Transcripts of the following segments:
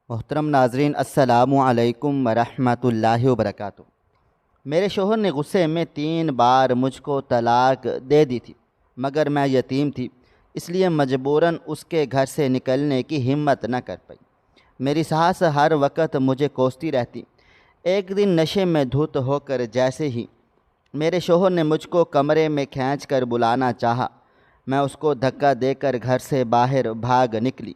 محترم ناظرین، السلام علیکم ورحمۃ اللہ وبرکاتہ۔ میرے شوہر نے غصے میں 3 بار مجھ کو طلاق دے دی تھی، مگر میں یتیم تھی، اس لیے مجبوراً اس کے گھر سے نکلنے کی ہمت نہ کر پائی۔ میری ساس ہر وقت مجھے کوستی رہتی۔ ایک دن نشے میں دھت ہو کر جیسے ہی میرے شوہر نے مجھ کو کمرے میں کھینچ کر بلانا چاہا، میں اس کو دھکا دے کر گھر سے باہر بھاگ نکلی۔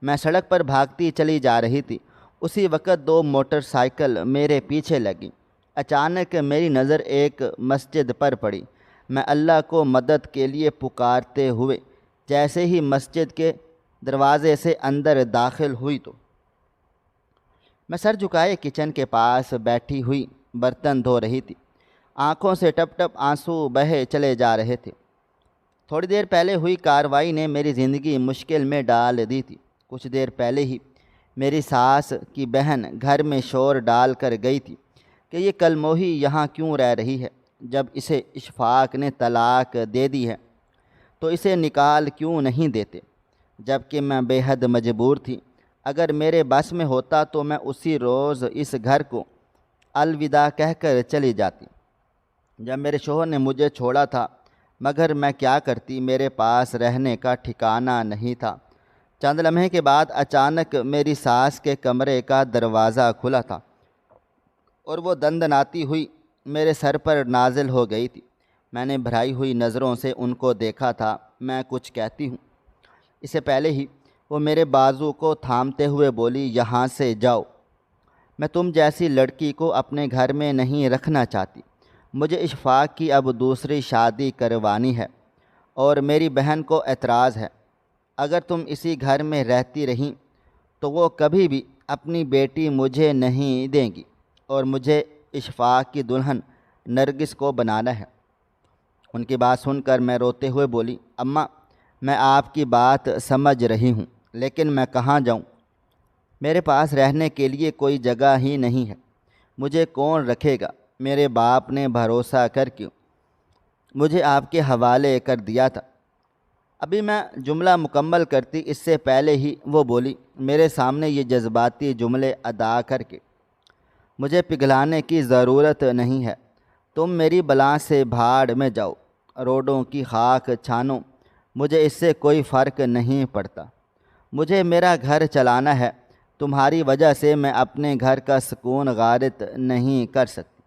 میں سڑک پر بھاگتی چلی جا رہی تھی، اسی وقت 2 موٹر سائیکل میرے پیچھے لگیں۔ اچانک میری نظر ایک مسجد پر پڑی۔ میں اللہ کو مدد کے لیے پکارتے ہوئے جیسے ہی مسجد کے دروازے سے اندر داخل ہوئی تو میں سر جھکائے کچن کے پاس بیٹھی ہوئی برتن دھو رہی تھی۔ آنکھوں سے ٹپ ٹپ آنسو بہے چلے جا رہے تھے۔ تھوڑی دیر پہلے ہوئی کارروائی نے میری زندگی مشکل میں ڈال دی تھی۔ کچھ دیر پہلے ہی میری ساس کی بہن گھر میں شور ڈال کر گئی تھی کہ یہ کل موہی یہاں کیوں رہ رہی ہے، جب اسے اشفاق نے طلاق دے دی ہے تو اسے نکال کیوں نہیں دیتے، جبکہ میں بے حد مجبور تھی۔ اگر میرے بس میں ہوتا تو میں اسی روز اس گھر کو الوداع کہہ کر چلی جاتی۔ جب میرے شوہر نے مجھے چھوڑا تھا، مگر میں کیا کرتی، میرے پاس رہنے کا ٹھکانہ نہیں تھا۔ چند لمحے کے بعد اچانک میری ساس کے کمرے کا دروازہ کھلا تھا اور وہ دندناتی ہوئی میرے سر پر نازل ہو گئی تھی۔ میں نے بھرائی ہوئی نظروں سے ان کو دیکھا تھا۔ میں کچھ کہتی ہوں اس سے پہلے ہی وہ میرے بازو کو تھامتے ہوئے بولی، یہاں سے جاؤ، میں تم جیسی لڑکی کو اپنے گھر میں نہیں رکھنا چاہتی۔ مجھے اشفاق کی اب دوسری شادی کروانی ہے اور میری بہن کو اعتراض ہے۔ اگر تم اسی گھر میں رہتی رہیں تو وہ کبھی بھی اپنی بیٹی مجھے نہیں دیں گی اور مجھے اشفاق کی دلہن نرگس کو بنانا ہے۔ ان کی بات سن کر میں روتے ہوئے بولی، اماں، میں آپ کی بات سمجھ رہی ہوں، لیکن میں کہاں جاؤں؟ میرے پاس رہنے کے لیے کوئی جگہ ہی نہیں ہے۔ مجھے کون رکھے گا؟ میرے باپ نے بھروسہ کر کے مجھے آپ کے حوالے کر دیا تھا۔ ابھی میں جملہ مکمل کرتی اس سے پہلے ہی وہ بولی، میرے سامنے یہ جذباتی جملے ادا کر کے مجھے پگھلانے کی ضرورت نہیں ہے۔ تم میری بلا سے بھاڑ میں جاؤ، روڈوں کی خاک چھانو، مجھے اس سے کوئی فرق نہیں پڑتا۔ مجھے میرا گھر چلانا ہے، تمہاری وجہ سے میں اپنے گھر کا سکون غارت نہیں کر سکتی۔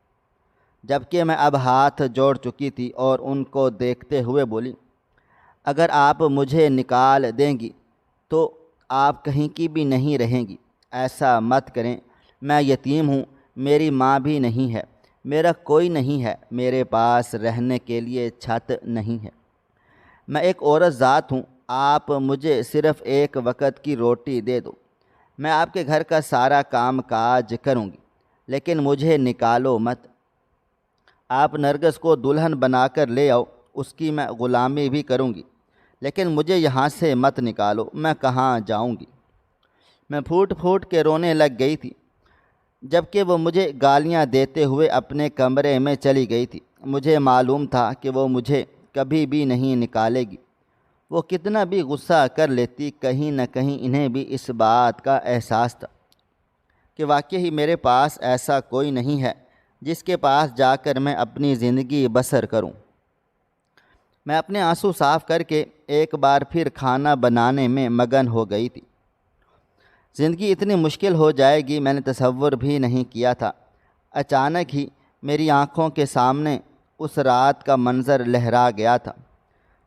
جبکہ میں اب ہاتھ جوڑ چکی تھی اور ان کو دیکھتے ہوئے بولی، اگر آپ مجھے نکال دیں گی تو آپ کہیں کی بھی نہیں رہیں گی۔ ایسا مت کریں، میں یتیم ہوں، میری ماں بھی نہیں ہے، میرا کوئی نہیں ہے، میرے پاس رہنے کے لیے چھت نہیں ہے۔ میں ایک عورت ذات ہوں، آپ مجھے صرف ایک وقت کی روٹی دے دو، میں آپ کے گھر کا سارا کام کاج کروں گی، لیکن مجھے نکالو مت۔ آپ نرگس کو دلہن بنا کر لے آؤ، اس کی میں غلامی بھی کروں گی، لیکن مجھے یہاں سے مت نکالو، میں کہاں جاؤں گی؟ میں پھوٹ پھوٹ کے رونے لگ گئی تھی، جبکہ وہ مجھے گالیاں دیتے ہوئے اپنے کمرے میں چلی گئی تھی۔ مجھے معلوم تھا کہ وہ مجھے کبھی بھی نہیں نکالے گی۔ وہ کتنا بھی غصہ کر لیتی، کہیں نہ کہیں انہیں بھی اس بات کا احساس تھا کہ واقعی میرے پاس ایسا کوئی نہیں ہے جس کے پاس جا کر میں اپنی زندگی بسر کروں۔ میں اپنے آنسو صاف کر کے ایک بار پھر کھانا بنانے میں مگن ہو گئی تھی۔ زندگی اتنی مشکل ہو جائے گی میں نے تصور بھی نہیں کیا تھا۔ اچانک ہی میری آنکھوں کے سامنے اس رات کا منظر لہرا گیا تھا،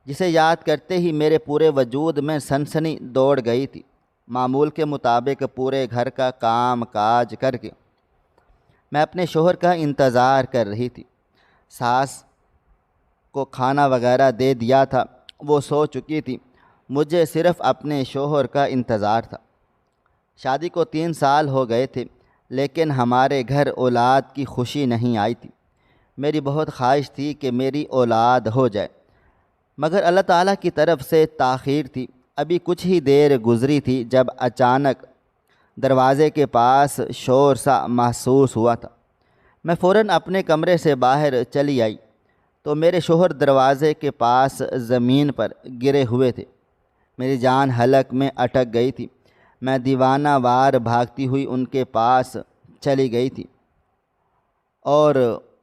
جسے یاد کرتے ہی میرے پورے وجود میں سنسنی دوڑ گئی تھی۔ معمول کے مطابق پورے گھر کا کام کاج کر کے میں اپنے شوہر کا انتظار کر رہی تھی۔ ساس کو کھانا وغیرہ دے دیا تھا، وہ سو چکی تھی، مجھے صرف اپنے شوہر کا انتظار تھا۔ شادی کو 3 سال ہو گئے تھے، لیکن ہمارے گھر اولاد کی خوشی نہیں آئی تھی۔ میری بہت خواہش تھی کہ میری اولاد ہو جائے، مگر اللہ تعالیٰ کی طرف سے تاخیر تھی۔ ابھی کچھ ہی دیر گزری تھی جب اچانک دروازے کے پاس شور سا محسوس ہوا تھا۔ میں فوراً اپنے کمرے سے باہر چلی آئی تو میرے شوہر دروازے کے پاس زمین پر گرے ہوئے تھے۔ میری جان حلق میں اٹک گئی تھی۔ میں دیوانہ وار بھاگتی ہوئی ان کے پاس چلی گئی تھی اور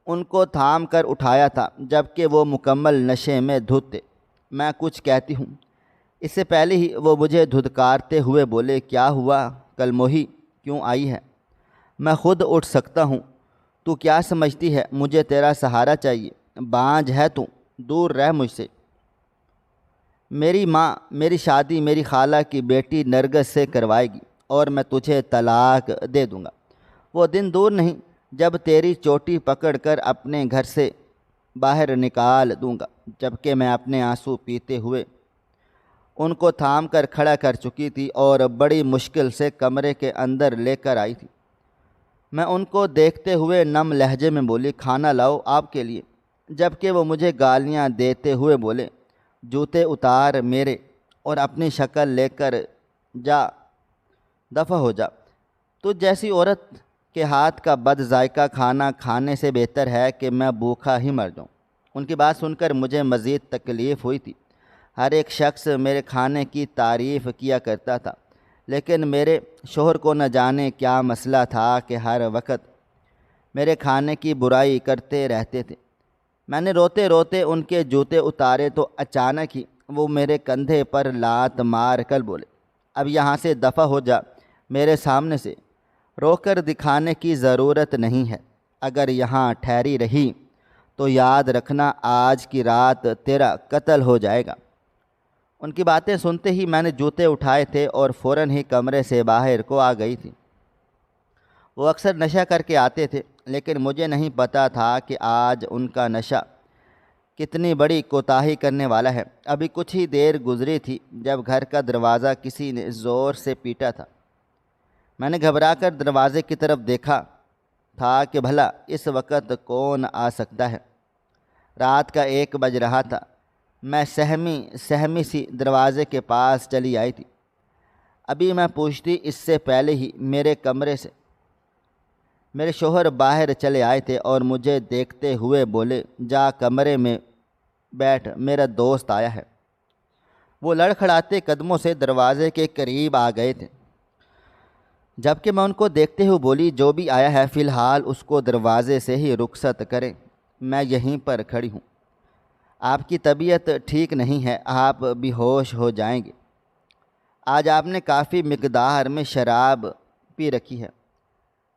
ان کو تھام کر اٹھایا تھا جبکہ وہ مکمل نشے میں دھت تھے۔ میں کچھ کہتی ہوں اس سے پہلے ہی وہ مجھے دھدکارتے ہوئے بولے، کیا ہوا کل موہی، کیوں آئی ہے؟ میں خود اٹھ سکتا ہوں، تو کیا سمجھتی ہے مجھے تیرا سہارا چاہیے؟ بانجھ ہے تو دور رہ مجھ سے۔ میری ماں میری شادی میری خالہ کی بیٹی نرگس سے کروائے گی اور میں تجھے طلاق دے دوں گا۔ وہ دن دور نہیں جب تیری چوٹی پکڑ کر اپنے گھر سے باہر نکال دوں گا۔ جبکہ میں اپنے آنسو پیتے ہوئے ان کو تھام کر کھڑا کر چکی تھی اور بڑی مشکل سے کمرے کے اندر لے کر آئی تھی۔ میں ان کو دیکھتے ہوئے نم لہجے میں بولی، کھانا لاؤ آپ کے لیے، جبکہ وہ مجھے گالیاں دیتے ہوئے بولے، جوتے اتار میرے اور اپنی شکل لے کر جا، دفع ہو جا۔ تو جیسی عورت کے ہاتھ کا بد ذائقہ کھانا کھانے سے بہتر ہے کہ میں بھوکا ہی مر جاؤں۔ ان کی بات سن کر مجھے مزید تکلیف ہوئی تھی۔ ہر ایک شخص میرے کھانے کی تعریف کیا کرتا تھا، لیکن میرے شوہر کو نہ جانے کیا مسئلہ تھا کہ ہر وقت میرے کھانے کی برائی کرتے رہتے تھے۔ میں نے روتے روتے ان کے جوتے اتارے تو اچانک ہی وہ میرے کندھے پر لات مار کر بولے، اب یہاں سے دفع ہو جا میرے سامنے سے، رو کر دکھانے کی ضرورت نہیں ہے۔ اگر یہاں ٹھہری رہی تو یاد رکھنا آج کی رات تیرا قتل ہو جائے گا۔ ان کی باتیں سنتے ہی میں نے جوتے اٹھائے تھے اور فوراً ہی کمرے سے باہر کو آ گئی تھی۔ وہ اکثر نشہ کر کے آتے تھے، لیکن مجھے نہیں پتہ تھا کہ آج ان کا نشہ کتنی بڑی کوتاہی کرنے والا ہے۔ ابھی کچھ ہی دیر گزری تھی جب گھر کا دروازہ کسی نے زور سے پیٹا تھا۔ میں نے گھبرا کر دروازے کی طرف دیکھا تھا کہ بھلا اس وقت کون آ سکتا ہے۔ رات کا 1 بج رہا تھا۔ میں سہمی سی دروازے کے پاس چلی آئی تھی۔ ابھی میں پوچھتی اس سے پہلے ہی میرے کمرے سے میرے شوہر باہر چلے آئے تھے اور مجھے دیکھتے ہوئے بولے، جا کمرے میں بیٹھ، میرا دوست آیا ہے۔ وہ لڑکھڑاتے قدموں سے دروازے کے قریب آ گئے تھے، جبکہ میں ان کو دیکھتے ہوئے بولی، جو بھی آیا ہے فی الحال اس کو دروازے سے ہی رخصت کریں، میں یہیں پر کھڑی ہوں۔ آپ کی طبیعت ٹھیک نہیں ہے، آپ بے ہوش ہو جائیں گے۔ آج آپ نے کافی مقدار میں شراب پی رکھی ہے۔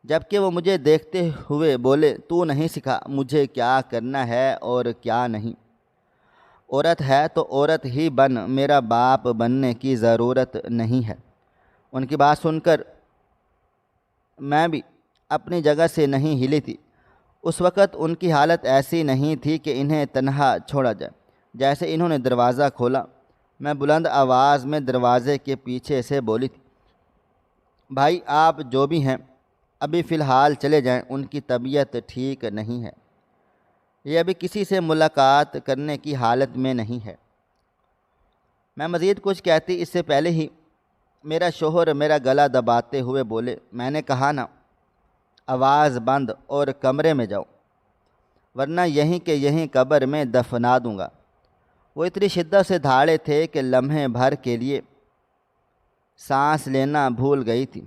جبکہ وہ مجھے دیکھتے ہوئے بولے، تو نہیں سکھا مجھے کیا کرنا ہے اور کیا نہیں؟ عورت ہے تو عورت ہی بن، میرا باپ بننے کی ضرورت نہیں ہے۔ ان کی بات سن کر میں بھی اپنی جگہ سے نہیں ہلی تھی۔ اس وقت ان کی حالت ایسی نہیں تھی کہ انہیں تنہا چھوڑا جائے۔ جیسے انہوں نے دروازہ کھولا، میں بلند آواز میں دروازے کے پیچھے سے بولی تھی، بھائی آپ جو بھی ہیں ابھی فی الحال چلے جائیں، ان کی طبیعت ٹھیک نہیں ہے، یہ ابھی کسی سے ملاقات کرنے کی حالت میں نہیں ہے۔ میں مزید کچھ کہتی اس سے پہلے ہی میرا شوہر میرا گلا دباتے ہوئے بولے، میں نے کہا نا آواز بند اور کمرے میں جاؤ، ورنہ یہیں کے یہیں قبر میں دفنا دوں گا۔ وہ اتنی شدت سے دھاڑے تھے کہ لمحے بھر کے لیے سانس لینا بھول گئی تھی۔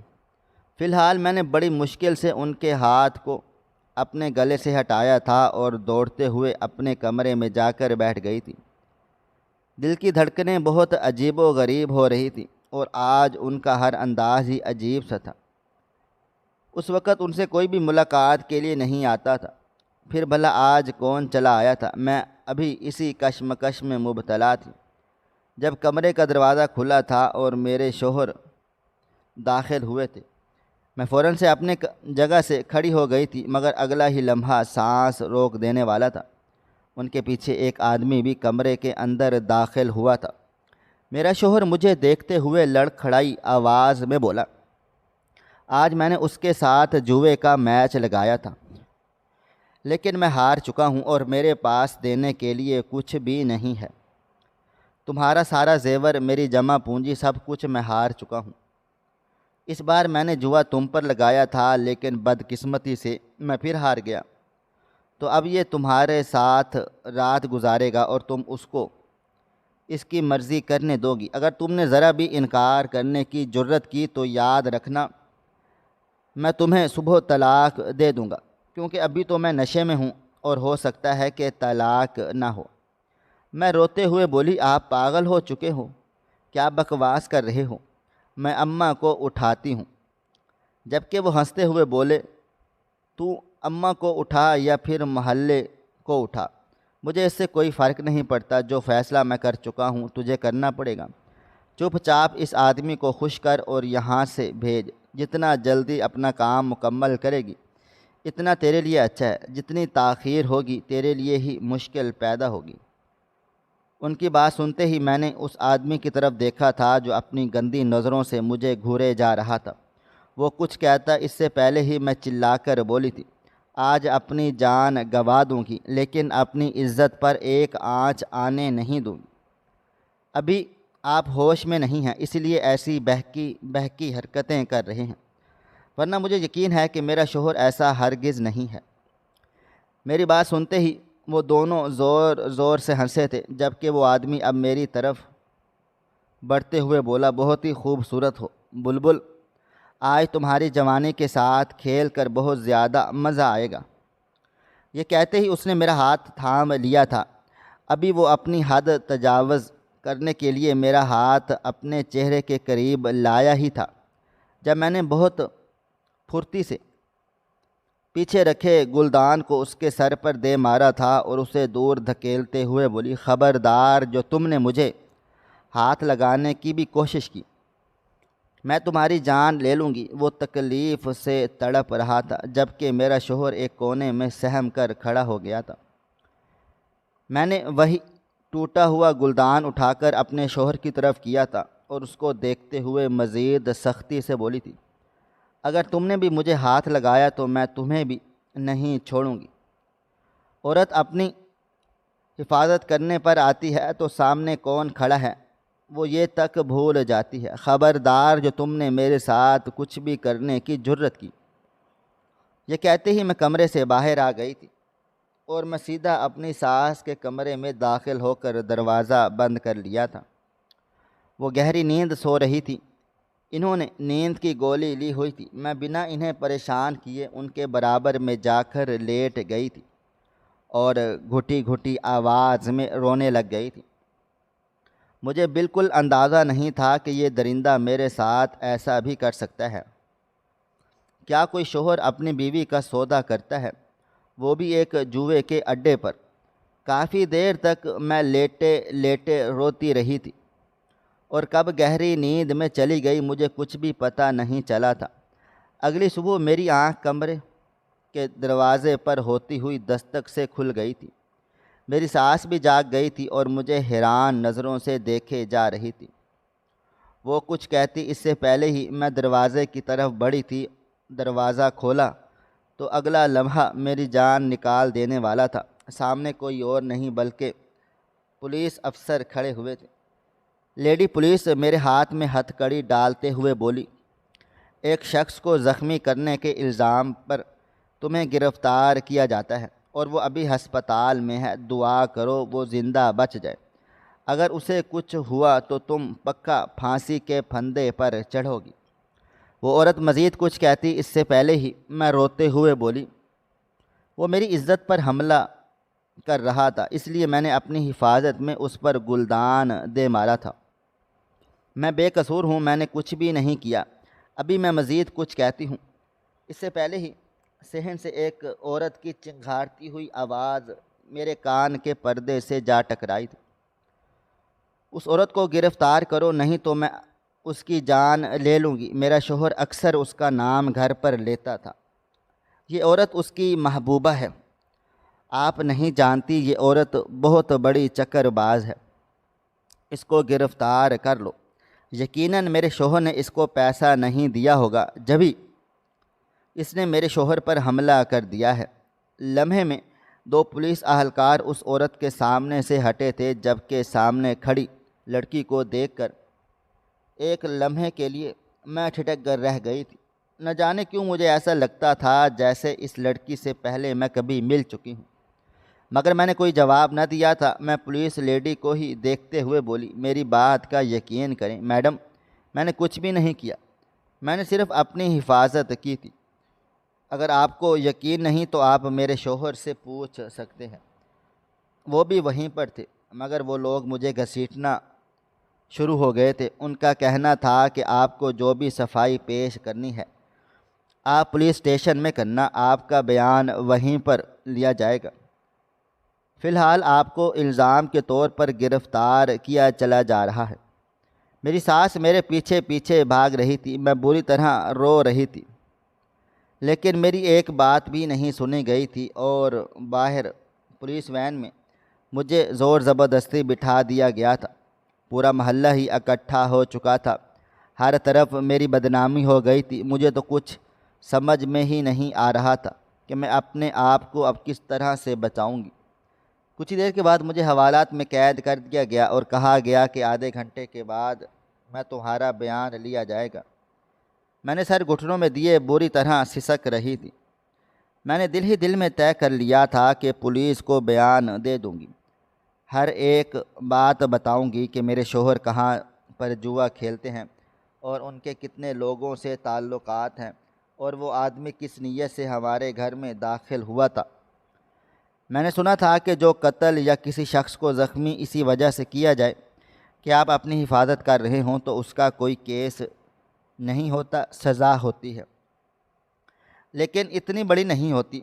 فی الحال میں نے بڑی مشکل سے ان کے ہاتھ کو اپنے گلے سے ہٹایا تھا اور دوڑتے ہوئے اپنے کمرے میں جا کر بیٹھ گئی تھی۔ دل کی دھڑکنیں بہت عجیب و غریب ہو رہی تھیں اور آج ان کا ہر انداز ہی عجیب سا تھا۔ اس وقت ان سے کوئی بھی ملاقات کے لیے نہیں آتا تھا، پھر بھلا آج کون چلا آیا تھا؟ میں ابھی اسی کشمکش میں مبتلا تھی جب کمرے کا دروازہ کھلا تھا اور میرے شوہر داخل ہوئے تھے۔ میں فوراً سے اپنے جگہ سے کھڑی ہو گئی تھی، مگر اگلا ہی لمحہ سانس روک دینے والا تھا۔ ان کے پیچھے ایک آدمی بھی کمرے کے اندر داخل ہوا تھا۔ میرا شوہر مجھے دیکھتے ہوئے لڑکھڑائی آواز میں بولا، آج میں نے اس کے ساتھ جوئے کا میچ لگایا تھا، لیکن میں ہار چکا ہوں اور میرے پاس دینے کے لیے کچھ بھی نہیں ہے۔ تمہارا سارا زیور، میری جمع پونجی، سب کچھ میں ہار چکا ہوں۔ اس بار میں نے جوا تم پر لگایا تھا، لیکن بدقسمتی سے میں پھر ہار گیا، تو اب یہ تمہارے ساتھ رات گزارے گا اور تم اس کو اس کی مرضی کرنے دو گی۔ اگر تم نے ذرا بھی انکار کرنے کی جرت کی تو یاد رکھنا میں تمہیں صبح طلاق دے دوں گا، کیونکہ ابھی تو میں نشے میں ہوں اور ہو سکتا ہے کہ طلاق نہ ہو۔ میں روتے ہوئے بولی، آپ پاگل ہو چکے ہو، کیا بکواس کر رہے ہو؟ میں اماں کو اٹھاتی ہوں۔ جبکہ وہ ہنستے ہوئے بولے، تو اماں کو اٹھا یا پھر محلے کو اٹھا، مجھے اس سے کوئی فرق نہیں پڑتا، جو فیصلہ میں کر چکا ہوں تجھے کرنا پڑے گا۔ چپ چاپ اس آدمی کو خوش کر اور یہاں سے بھیج، جتنا جلدی اپنا کام مکمل کرے گی اتنا تیرے لیے اچھا ہے، جتنی تاخیر ہوگی تیرے لیے ہی مشکل پیدا ہوگی۔ ان کی بات سنتے ہی میں نے اس آدمی کی طرف دیکھا تھا جو اپنی گندی نظروں سے مجھے گھورے جا رہا تھا۔ وہ کچھ کہتا اس سے پہلے ہی میں چلا کر بولی تھی، آج اپنی جان گنوا دوں گی لیکن اپنی عزت پر ایک آنچ آنے نہیں دوں گی۔ ابھی آپ ہوش میں نہیں ہیں، اس لیے ایسی بہکی حرکتیں کر رہے ہیں، ورنہ مجھے یقین ہے کہ میرا شوہر ایسا ہرگز نہیں ہے۔ میری بات سنتے ہی وہ دونوں زور زور سے ہنسے تھے، جبکہ وہ آدمی اب میری طرف بڑھتے ہوئے بولا، بہت ہی خوبصورت ہو بلبل، آج تمہاری جوانی کے ساتھ کھیل کر بہت زیادہ مزہ آئے گا۔ یہ کہتے ہی اس نے میرا ہاتھ تھام لیا تھا۔ ابھی وہ اپنی حد تجاوز کرنے کے لیے میرا ہاتھ اپنے چہرے کے قریب لایا ہی تھا جب میں نے بہت پھرتی سے پیچھے رکھے گلدان کو اس کے سر پر دے مارا تھا اور اسے دور دھکیلتے ہوئے بولی، خبردار، جو تم نے مجھے ہاتھ لگانے کی بھی کوشش کی میں تمہاری جان لے لوں گی۔ وہ تکلیف سے تڑپ رہا تھا، جبکہ میرا شوہر ایک کونے میں سہم کر کھڑا ہو گیا تھا۔ میں نے وہی ٹوٹا ہوا گلدان اٹھا کر اپنے شوہر کی طرف کیا تھا اور اس کو دیکھتے ہوئے مزید سختی سے بولی تھی، اگر تم نے بھی مجھے ہاتھ لگایا تو میں تمہیں بھی نہیں چھوڑوں گی۔ عورت اپنی حفاظت کرنے پر آتی ہے تو سامنے کون کھڑا ہے وہ یہ تک بھول جاتی ہے۔ خبردار، جو تم نے میرے ساتھ کچھ بھی کرنے کی جرت کی۔ یہ کہتے ہی میں کمرے سے باہر آ گئی تھی اور میں سیدھا اپنی ساس کے کمرے میں داخل ہو کر دروازہ بند کر لیا تھا۔ وہ گہری نیند سو رہی تھی، انہوں نے نیند کی گولی لی ہوئی تھی۔ میں بنا انہیں پریشان کیے ان کے برابر میں جا کر لیٹ گئی تھی اور گھٹی گھٹی آواز میں رونے لگ گئی تھی۔ مجھے بالکل اندازہ نہیں تھا کہ یہ درندہ میرے ساتھ ایسا بھی کر سکتا ہے۔ کیا کوئی شوہر اپنی بیوی کا سودا کرتا ہے، وہ بھی ایک جوئے کے اڈے پر؟ کافی دیر تک میں لیٹے لیٹے روتی رہی تھی اور کب گہری نیند میں چلی گئی مجھے کچھ بھی پتہ نہیں چلا تھا۔ اگلی صبح میری آنکھ کمرے کے دروازے پر ہوتی ہوئی دستک سے کھل گئی تھی۔ میری ساس بھی جاگ گئی تھی اور مجھے حیران نظروں سے دیکھے جا رہی تھی۔ وہ کچھ کہتی اس سے پہلے ہی میں دروازے کی طرف بڑھی تھی۔ دروازہ کھولا تو اگلا لمحہ میری جان نکال دینے والا تھا۔ سامنے کوئی اور نہیں بلکہ پولیس افسر کھڑے ہوئے تھے۔ لیڈی پولیس میرے ہاتھ میں ہتھ کڑی ڈالتے ہوئے بولی، ایک شخص کو زخمی کرنے کے الزام پر تمہیں گرفتار کیا جاتا ہے اور وہ ابھی ہسپتال میں ہے، دعا کرو وہ زندہ بچ جائے، اگر اسے کچھ ہوا تو تم پکا پھانسی کے پھندے پر چڑھو گی۔ وہ عورت مزید کچھ کہتی اس سے پہلے ہی میں روتے ہوئے بولی، وہ میری عزت پر حملہ کر رہا تھا، اس لیے میں نے اپنی حفاظت میں اس پر گلدان دے مارا تھا۔ میں بے قصور ہوں، میں نے کچھ بھی نہیں کیا۔ ابھی میں مزید کچھ کہتی ہوں اس سے پہلے ہی صحن سے ایک عورت کی چنگھاڑتی ہوئی آواز میرے کان کے پردے سے جا ٹکرائی تھی، اس عورت کو گرفتار کرو نہیں تو میں اس کی جان لے لوں گی۔ میرا شوہر اکثر اس کا نام گھر پر لیتا تھا، یہ عورت اس کی محبوبہ ہے۔ آپ نہیں جانتی یہ عورت بہت بڑی چکر باز ہے، اس کو گرفتار کر لو۔ یقیناً میرے شوہر نے اس کو پیسہ نہیں دیا ہوگا جبھی اس نے میرے شوہر پر حملہ کر دیا ہے۔ لمحے میں دو پولیس اہلکار اس عورت کے سامنے سے ہٹے تھے، جبکہ سامنے کھڑی لڑکی کو دیکھ کر ایک لمحے کے لیے میں ٹھٹک کر رہ گئی تھی۔ نہ جانے کیوں مجھے ایسا لگتا تھا جیسے اس لڑکی سے پہلے میں کبھی مل چکی ہوں۔ مگر میں نے کوئی جواب نہ دیا تھا۔ میں پولیس لیڈی کو ہی دیکھتے ہوئے بولی، میری بات کا یقین کریں میڈم، میں نے کچھ بھی نہیں کیا، میں نے صرف اپنی حفاظت کی تھی۔ اگر آپ کو یقین نہیں تو آپ میرے شوہر سے پوچھ سکتے ہیں، وہ بھی وہیں پر تھے، مگر وہ لوگ مجھے گھسیٹنا شروع ہو گئے تھے۔ ان کا کہنا تھا کہ آپ کو جو بھی صفائی پیش کرنی ہے آپ پولیس اسٹیشن میں کرنا، آپ کا بیان وہیں پر لیا جائے گا۔ فی الحال آپ کو الزام کے طور پر گرفتار کیا چلا جا رہا ہے۔ میری ساس میرے پیچھے پیچھے بھاگ رہی تھی، میں بری طرح رو رہی تھی، لیکن میری ایک بات بھی نہیں سنی گئی تھی، اور باہر پولیس وین میں مجھے زور زبردستی بٹھا دیا گیا تھا۔ پورا محلہ ہی اکٹھا ہو چکا تھا، ہر طرف میری بدنامی ہو گئی تھی۔ مجھے تو کچھ سمجھ میں ہی نہیں آ رہا تھا کہ میں اپنے آپ کو اب کس طرح سے بچاؤں گی۔ کچھ ہی دیر کے بعد مجھے حوالات میں قید کر دیا گیا اور کہا گیا کہ آدھے گھنٹے کے بعد میں تمہارا بیان لیا جائے گا۔ میں نے سر گھٹنوں میں دیے بری طرح سسک رہی تھی۔ میں نے دل ہی دل میں طے کر لیا تھا کہ پولیس کو بیان دے دوں گی، ہر ایک بات بتاؤں گی کہ میرے شوہر کہاں پر جوا کھیلتے ہیں اور ان کے کتنے لوگوں سے تعلقات ہیں، اور وہ آدمی کس نیت سے ہمارے گھر میں داخل ہوا تھا۔ میں نے سنا تھا کہ جو قتل یا کسی شخص کو زخمی اسی وجہ سے کیا جائے کہ آپ اپنی حفاظت کر رہے ہوں تو اس کا کوئی کیس نہیں ہوتا، سزا ہوتی ہے، لیکن اتنی بڑی نہیں ہوتی۔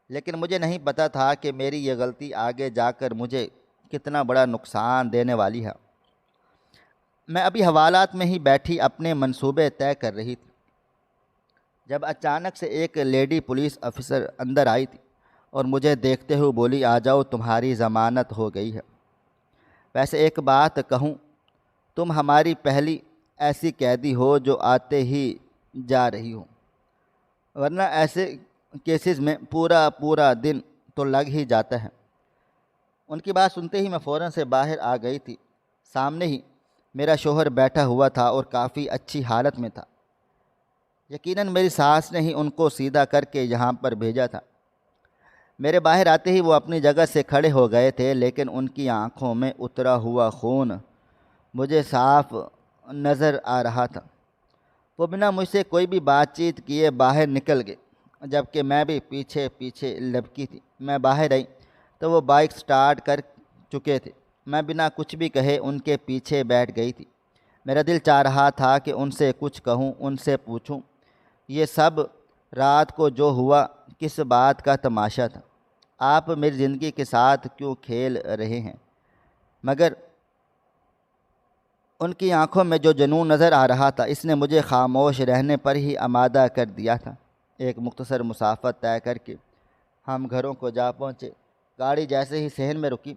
لیکن مجھے نہیں پتہ تھا کہ میری یہ غلطی آگے جا کر مجھے کتنا بڑا نقصان دینے والی ہے۔ میں ابھی حوالات میں ہی بیٹھی اپنے منصوبے طے کر رہی تھی جب اچانک سے ایک لیڈی پولیس افسر اندر آئی تھی اور مجھے دیکھتے ہوئے بولی، آ جاؤ، تمہاری ضمانت ہو گئی ہے۔ ویسے ایک بات کہوں، تم ہماری پہلی ایسی قیدی ہو جو آتے ہی جا رہی ہو، ورنہ ایسے کیسز میں پورا دن تو لگ ہی جاتا ہے۔ ان کی بات سنتے ہی میں فوراً سے باہر آ گئی تھی۔ سامنے ہی میرا شوہر بیٹھا ہوا تھا اور کافی اچھی حالت میں تھا۔ یقیناً میری ساس نے ہی ان کو سیدھا کر کے یہاں پر بھیجا تھا۔ میرے باہر آتے ہی وہ اپنی جگہ سے کھڑے ہو گئے تھے، لیکن ان کی آنکھوں میں اترا ہوا خون مجھے صاف نظر آ رہا تھا۔ وہ بنا مجھ سے کوئی بھی بات چیت کیے باہر نکل گئے، جبکہ میں بھی پیچھے پیچھے لپکی تھی۔ میں باہر آئی تو وہ بائک سٹارٹ کر چکے تھے۔ میں بنا کچھ بھی کہے ان کے پیچھے بیٹھ گئی تھی۔ میرا دل چاہ رہا تھا کہ ان سے کچھ کہوں، ان سے پوچھوں یہ سب رات کو جو ہوا کس بات کا تماشا تھا، آپ میری زندگی کے ساتھ کیوں کھیل رہے ہیں؟ مگر ان کی آنکھوں میں جو جنون نظر آ رہا تھا اس نے مجھے خاموش رہنے پر ہی آمادہ کر دیا تھا۔ ایک مختصر مسافت طے کر کے ہم گھروں کو جا پہنچے۔ گاڑی جیسے ہی صحن میں رکی،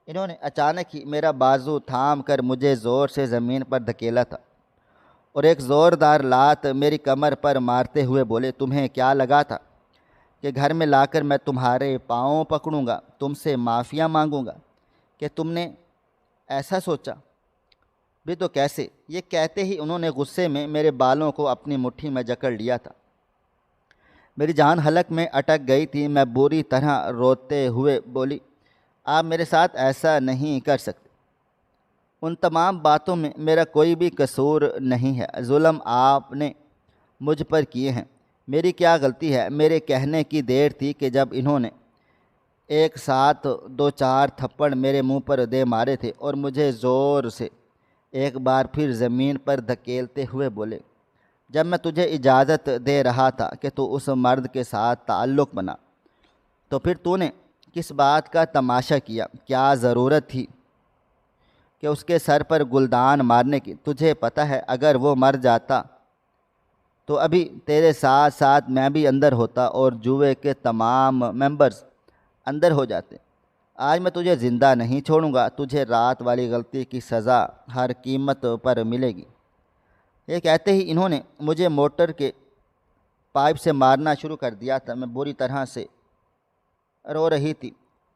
انہوں نے اچانک ہی میرا بازو تھام کر مجھے زور سے زمین پر دھکیلا تھا اور ایک زوردار لات میری کمر پر مارتے ہوئے بولے، تمہیں کیا لگا تھا کہ گھر میں لا کر میں تمہارے پاؤں پکڑوں گا، تم سے معافیاں مانگوں گا؟ کہ تم نے ایسا سوچا بھی تو کیسے؟ یہ کہتے ہی انہوں نے غصے میں میرے بالوں کو اپنی مٹھی میں جکڑ لیا تھا۔ میری جان حلق میں اٹک گئی تھی۔ میں بری طرح روتے ہوئے بولی، آپ میرے ساتھ ایسا نہیں کر سکتے، ان تمام باتوں میں میرا کوئی بھی قصور نہیں ہے، ظلم آپ نے مجھ پر کیے ہیں، میری کیا غلطی ہے؟ میرے کہنے کی دیر تھی کہ جب انہوں نے ایک ساتھ 2-4 تھپڑ میرے منہ پر دے مارے تھے اور مجھے زور سے ایک بار پھر زمین پر دھکیلتے ہوئے بولے، جب میں تجھے اجازت دے رہا تھا کہ تو اس مرد کے ساتھ تعلق بنا تو پھر تو نے کس بات کا تماشا کیا؟ کیا ضرورت تھی کہ اس کے سر پر گلدان مارنے کی؟ تجھے پتہ ہے اگر وہ مر جاتا تو ابھی تیرے ساتھ ساتھ میں بھی اندر ہوتا اور جوئے کے تمام ممبرز اندر ہو جاتے۔ آج میں تجھے زندہ نہیں چھوڑوں گا، تجھے رات والی غلطی کی سزا ہر قیمت پر ملے گی۔ یہ کہتے ہی انہوں نے مجھے موٹر کے پائپ سے مارنا شروع کر دیا تھا۔ میں بری طرح سے رو رہی تھی،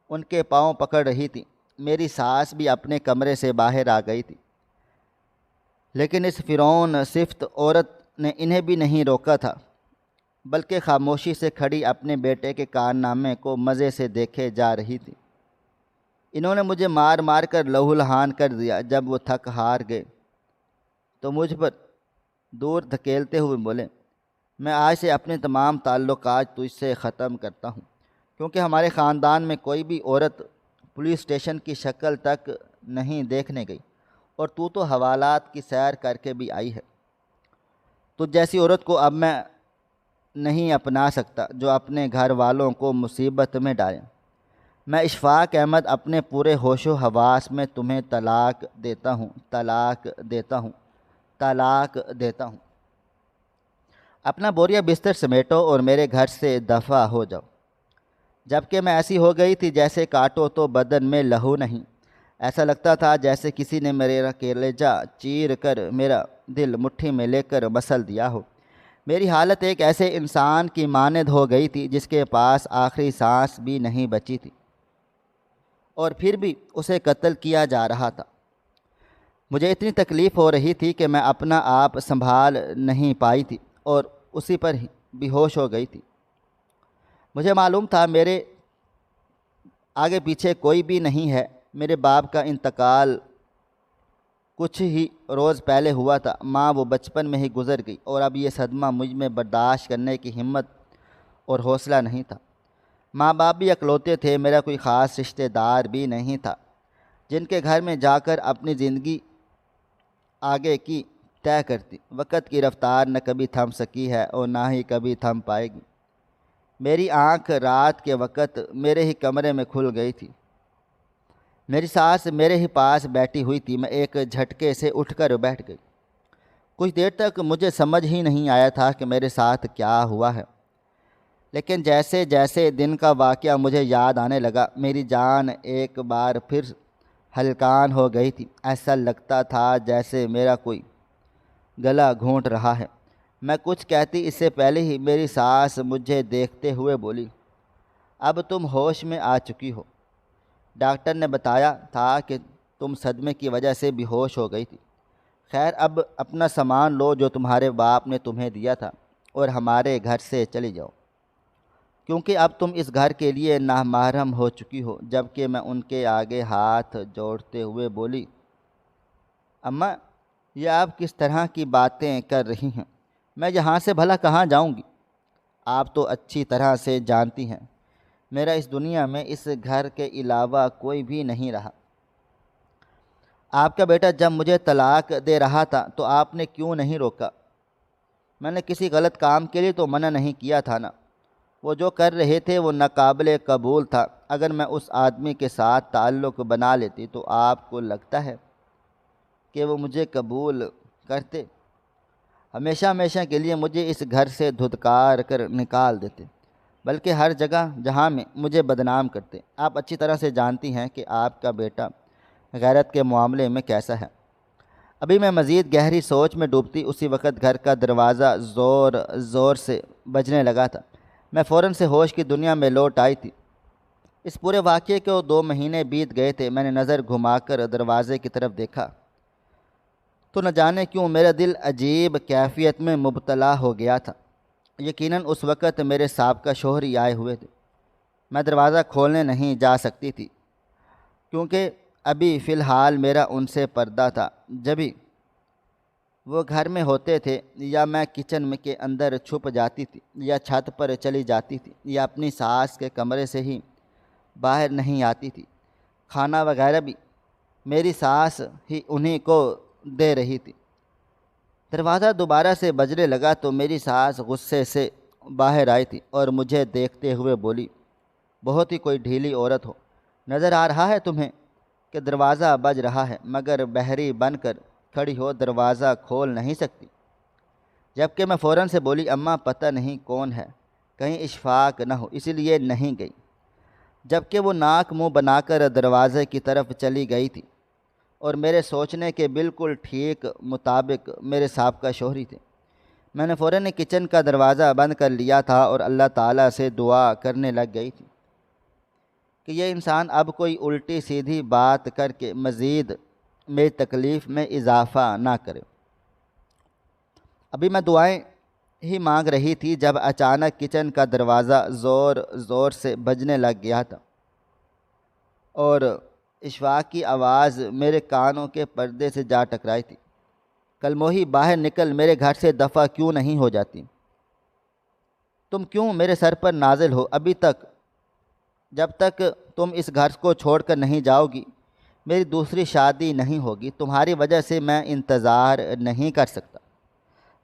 ان کے پاؤں پکڑ رہی تھی۔ میری ساس بھی اپنے کمرے سے باہر آ گئی تھی، لیکن اس فرعون صفت عورت نے انہیں بھی نہیں روکا تھا۔ بلکہ خاموشی سے کھڑی اپنے بیٹے کے کارنامے کو مزے سے دیکھے جا رہی تھی۔ انہوں نے مجھے مار مار کر لہو لہان کر دیا۔ جب وہ تھک ہار گئے تو مجھ پر دور دھکیلتے ہوئے بولے، میں آج سے اپنے تمام تعلقات تجھ سے ختم کرتا ہوں، کیونکہ ہمارے خاندان میں کوئی بھی عورت پولیس اسٹیشن کی شکل تک نہیں دیکھنے گئی، اور تو حوالات کی سیر کر کے بھی آئی ہے۔ تو جیسی عورت کو اب میں نہیں اپنا سکتا جو اپنے گھر والوں کو مصیبت میں ڈالے۔ میں اشفاق احمد اپنے پورے ہوش و حواس میں تمہیں طلاق دیتا ہوں، طلاق دیتا ہوں، طلاق دیتا ہوں۔ اپنا بوریا بستر سمیٹو اور میرے گھر سے دفع ہو جاؤ۔ جبکہ میں ایسی ہو گئی تھی جیسے کاٹو تو بدن میں لہو نہیں۔ ایسا لگتا تھا جیسے کسی نے میرا کلیجہ چیر کر میرا دل مٹھی میں لے کر مسل دیا ہو۔ میری حالت ایک ایسے انسان کی مانند ہو گئی تھی جس کے پاس آخری سانس بھی نہیں بچی تھی، اور پھر بھی اسے قتل کیا جا رہا تھا۔ مجھے اتنی تکلیف ہو رہی تھی کہ میں اپنا آپ سنبھال نہیں پائی تھی اور اسی پر ہی بے ہوش ہو گئی تھی۔ مجھے معلوم تھا میرے آگے پیچھے کوئی بھی نہیں ہے۔ میرے باپ کا انتقال کچھ ہی روز پہلے ہوا تھا۔ ماں وہ بچپن میں ہی گزر گئی، اور اب یہ صدمہ مجھ میں برداشت کرنے کی ہمت اور حوصلہ نہیں تھا۔ ماں باپ بھی اکلوتے تھے، میرا کوئی خاص رشتہ دار بھی نہیں تھا جن کے گھر میں جا کر اپنی زندگی آگے کی طے کرتی۔ وقت کی رفتار نہ کبھی تھم سکی ہے اور نہ ہی کبھی تھم پائے گی۔ میری آنکھ رات کے وقت میرے ہی کمرے میں کھل گئی تھی۔ میری ساس میرے ہی پاس بیٹھی ہوئی تھی۔ میں ایک جھٹکے سے اٹھ کر بیٹھ گئی۔ کچھ دیر تک مجھے سمجھ ہی نہیں آیا تھا کہ میرے ساتھ کیا ہوا ہے، لیکن جیسے جیسے دن کا واقعہ مجھے یاد آنے لگا، میری جان ایک بار پھر ہلکان ہو گئی تھی۔ ایسا لگتا تھا جیسے میرا کوئی گلا گھونٹ رہا ہے۔ میں کچھ کہتی اس سے پہلے ہی میری ساس مجھے دیکھتے ہوئے بولی، اب تم ہوش میں آ چکی ہو۔ ڈاکٹر نے بتایا تھا کہ تم صدمے کی وجہ سے بے ہوش ہو گئی تھی۔ خیر، اب اپنا سامان لو جو تمہارے باپ نے تمہیں دیا تھا، اور ہمارے گھر سے چلی جاؤ، کیونکہ اب تم اس گھر کے لیے نامحرم ہو چکی ہو۔ جبکہ میں ان کے آگے ہاتھ جوڑتے ہوئے بولی، اماں، یہ آپ کس طرح کی باتیں کر رہی ہیں؟ میں یہاں سے بھلا کہاں جاؤں گی؟ آپ تو اچھی طرح سے جانتی ہیں میرا اس دنیا میں اس گھر کے علاوہ کوئی بھی نہیں رہا۔ آپ کا بیٹا جب مجھے طلاق دے رہا تھا تو آپ نے کیوں نہیں روکا؟ میں نے کسی غلط کام کے لیے تو منع نہیں کیا تھا نا۔ وہ جو کر رہے تھے وہ ناقابل قبول تھا۔ اگر میں اس آدمی کے ساتھ تعلق بنا لیتی تو آپ کو لگتا ہے کہ وہ مجھے قبول کرتے؟ ہمیشہ ہمیشہ کے لیے مجھے اس گھر سے دھتکار کر نکال دیتے، بلکہ ہر جگہ جہاں میں مجھے بدنام کرتے۔ آپ اچھی طرح سے جانتی ہیں کہ آپ کا بیٹا غیرت کے معاملے میں کیسا ہے۔ ابھی میں مزید گہری سوچ میں ڈوبتی، اسی وقت گھر کا دروازہ زور زور سے بجنے لگا تھا۔ میں فوراً سے ہوش کی دنیا میں لوٹ آئی تھی۔ اس پورے واقعے کو 2 مہینے بیت گئے تھے۔ میں نے نظر گھما کر دروازے کی طرف دیکھا تو نہ جانے کیوں میرا دل عجیب کیفیت میں مبتلا ہو گیا تھا۔ یقیناً اس وقت میرے سابقہ شوہر ہی آئے ہوئے تھے۔ میں دروازہ کھولنے نہیں جا سکتی تھی، کیونکہ ابھی فی الحال میرا ان سے پردہ تھا۔ جبھی وہ گھر میں ہوتے تھے یا میں کچن میں کے اندر چھپ جاتی تھی، یا چھت پر چلی جاتی تھی، یا اپنی ساس کے کمرے سے ہی باہر نہیں آتی تھی۔ کھانا وغیرہ بھی میری ساس ہی انہی کو دے رہی تھی۔ دروازہ دوبارہ سے بجنے لگا تو میری ساس غصے سے باہر آئی تھی اور مجھے دیکھتے ہوئے بولی، بہت ہی کوئی ڈھیلی عورت ہو۔ نظر آ رہا ہے تمہیں کہ دروازہ بج رہا ہے، مگر بحری بن کر کھڑی ہو، دروازہ کھول نہیں سکتی؟ جبکہ میں فوراً سے بولی، اماں، پتہ نہیں کون ہے، کہیں اشفاق نہ ہو، اسی لیے نہیں گئی۔ جبکہ وہ ناک منہ بنا کر دروازے کی طرف چلی گئی تھی، اور میرے سوچنے کے بالکل ٹھیک مطابق میرے سابقہ شوہری تھے۔ میں نے فوراً کچن کا دروازہ بند کر لیا تھا اور اللہ تعالیٰ سے دعا کرنے لگ گئی تھی کہ یہ انسان اب کوئی الٹی سیدھی بات کر کے مزید میری تکلیف میں اضافہ نہ کرے۔ ابھی میں دعائیں ہی مانگ رہی تھی جب اچانک کچن کا دروازہ زور زور سے بجنے لگ گیا تھا اور اشفاق کی آواز میرے کانوں کے پردے سے جا ٹکرائی تھی۔ کل موہی، باہر نکل، میرے گھر سے دفع کیوں نہیں ہو جاتی؟ تم کیوں میرے سر پر نازل ہو؟ ابھی تک، جب تک تم اس گھر کو چھوڑ کر نہیں جاؤ گی میری دوسری شادی نہیں ہوگی۔ تمہاری وجہ سے میں انتظار نہیں کر سکتا۔